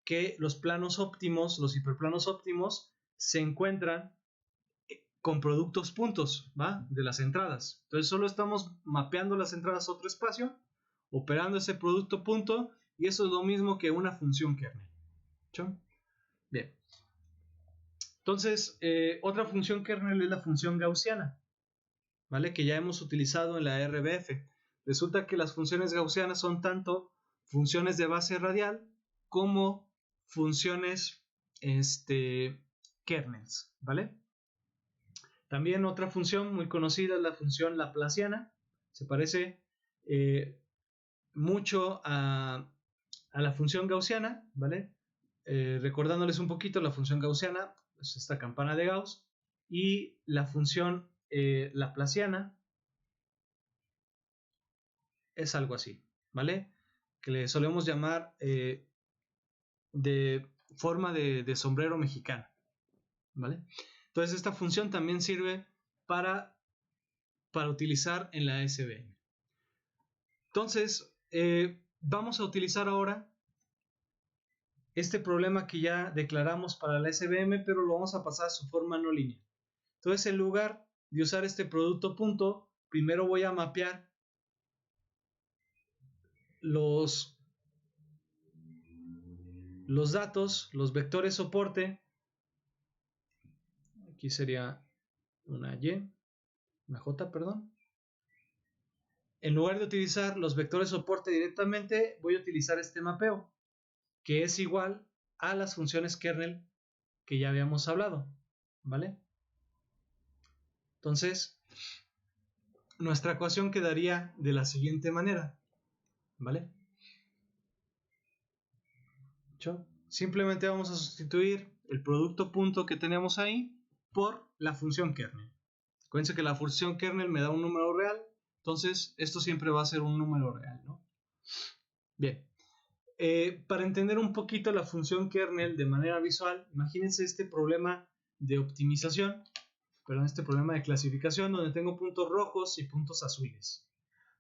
que los planos óptimos, los hiperplanos óptimos, se encuentran con productos puntos, ¿va? De las entradas. Entonces solo estamos mapeando las entradas a otro espacio, operando ese producto punto, y eso es lo mismo que una función kernel. ¿Sí? Bien. Entonces, otra función kernel es la función gaussiana, ¿vale? Que ya hemos utilizado en la RBF. Resulta que las funciones gaussianas son tanto funciones de base radial como funciones kernels, ¿vale? También otra función muy conocida es la función laplaciana. Se parece mucho a la función gaussiana, ¿vale? Recordándoles un poquito, la función gaussiana es esta campana de Gauss, y la función laplaciana es algo así, ¿vale? Que le solemos llamar de forma de sombrero mexicano, ¿vale? Entonces esta función también sirve para utilizar en la SVM. Entonces, vamos a utilizar ahora este problema que ya declaramos para la SVM, pero lo vamos a pasar a su forma no lineal. Entonces, en lugar de usar este producto punto, primero voy a mapear los datos, los vectores soporte. Aquí sería una Y, una J, perdón. En lugar de utilizar los vectores soporte directamente, voy a utilizar este mapeo, que es igual a las funciones kernel que ya habíamos hablado, ¿vale? Entonces, nuestra ecuación quedaría de la siguiente manera, ¿vale? Simplemente vamos a sustituir el producto punto que tenemos ahí por la función kernel. Acuérdense que la función kernel me da un número real, entonces esto siempre va a ser un número real, ¿no? Bien, para entender un poquito la función kernel de manera visual, imagínense este problema de optimización, perdón, este problema de clasificación donde tengo puntos rojos y puntos azules.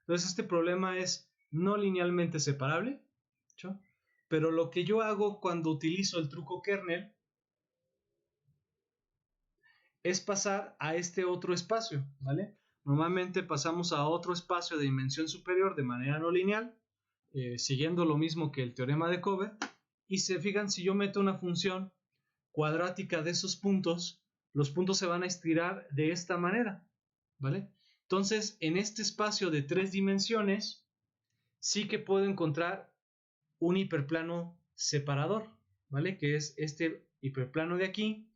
Entonces este problema es no linealmente separable, ¿sí? Pero lo que yo hago cuando utilizo el truco kernel es pasar a este otro espacio, ¿vale? Normalmente pasamos a otro espacio de dimensión superior de manera no lineal, siguiendo lo mismo que el teorema de Cover, y se fijan, si yo meto una función cuadrática de esos puntos, los puntos se van a estirar de esta manera, ¿vale? Entonces, en este espacio de 3 dimensiones, sí que puedo encontrar un hiperplano separador, ¿vale? Que es este hiperplano de aquí,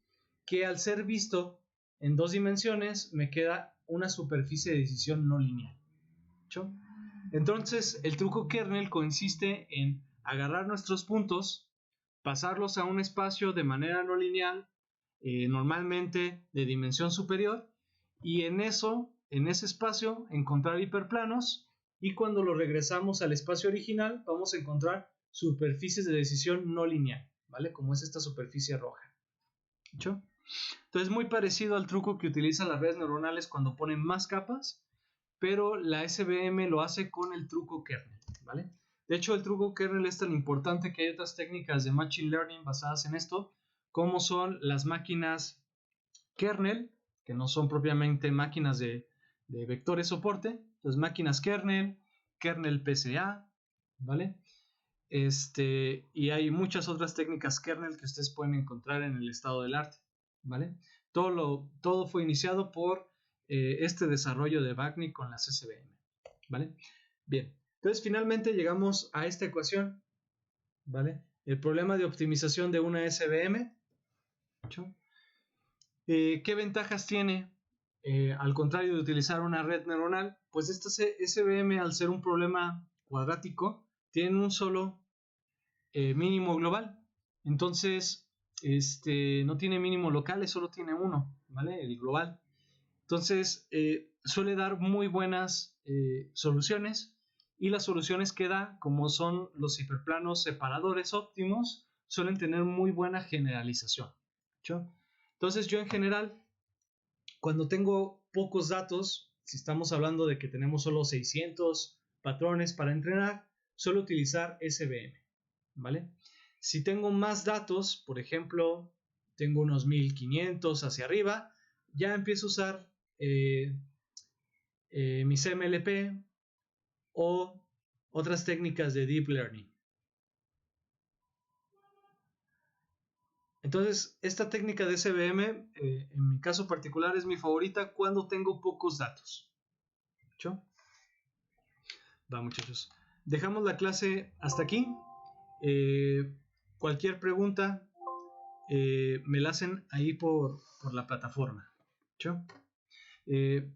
que al ser visto en 2 dimensiones me queda una superficie de decisión no lineal. ¿Sí? Entonces, el truco kernel consiste en agarrar nuestros puntos, pasarlos a un espacio de manera no lineal, normalmente de dimensión superior, y en ese espacio, encontrar hiperplanos, y cuando lo regresamos al espacio original, vamos a encontrar superficies de decisión no lineal, ¿vale? Como es esta superficie roja. ¿Sí? Entonces, muy parecido al truco que utilizan las redes neuronales cuando ponen más capas, pero la SVM lo hace con el truco kernel, ¿vale? De hecho, el truco kernel es tan importante que hay otras técnicas de machine learning basadas en esto, como son las máquinas kernel, que no son propiamente máquinas de vectores soporte, entonces máquinas kernel, kernel PCA, ¿vale? Y hay muchas otras técnicas kernel que ustedes pueden encontrar en el estado del arte, ¿vale? Todo fue iniciado por este desarrollo de Bagni con las SVM, ¿vale? Bien, entonces finalmente llegamos a esta ecuación, ¿vale? El problema de optimización de una SVM. ¿Qué ventajas tiene? Al contrario de utilizar una red neuronal, pues esta SVM, al ser un problema cuadrático, tiene un solo mínimo global. Entonces, no tiene mínimo local, solo tiene uno, ¿vale? El global. Entonces, suele dar muy buenas soluciones, y las soluciones que da, como son los hiperplanos separadores óptimos, suelen tener muy buena generalización. ¿Sí? Entonces, yo en general, cuando tengo pocos datos, si estamos hablando de que tenemos solo 600 patrones para entrenar, suelo utilizar SVM, ¿vale? Si tengo más datos, por ejemplo, tengo unos 1500 hacia arriba, ya empiezo a usar mis MLP o otras técnicas de Deep Learning. Entonces, esta técnica de SVM, en mi caso particular, es mi favorita cuando tengo pocos datos. ¿Sí? Va, muchachos. Dejamos la clase hasta aquí. Cualquier pregunta me la hacen ahí por la plataforma. ¿Sí?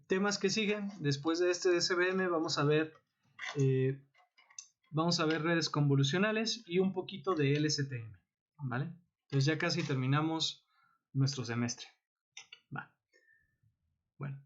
Temas que siguen después de este SVM, vamos a ver redes convolucionales y un poquito de LSTM, ¿vale? Entonces ya casi terminamos nuestro semestre. Va. Bueno.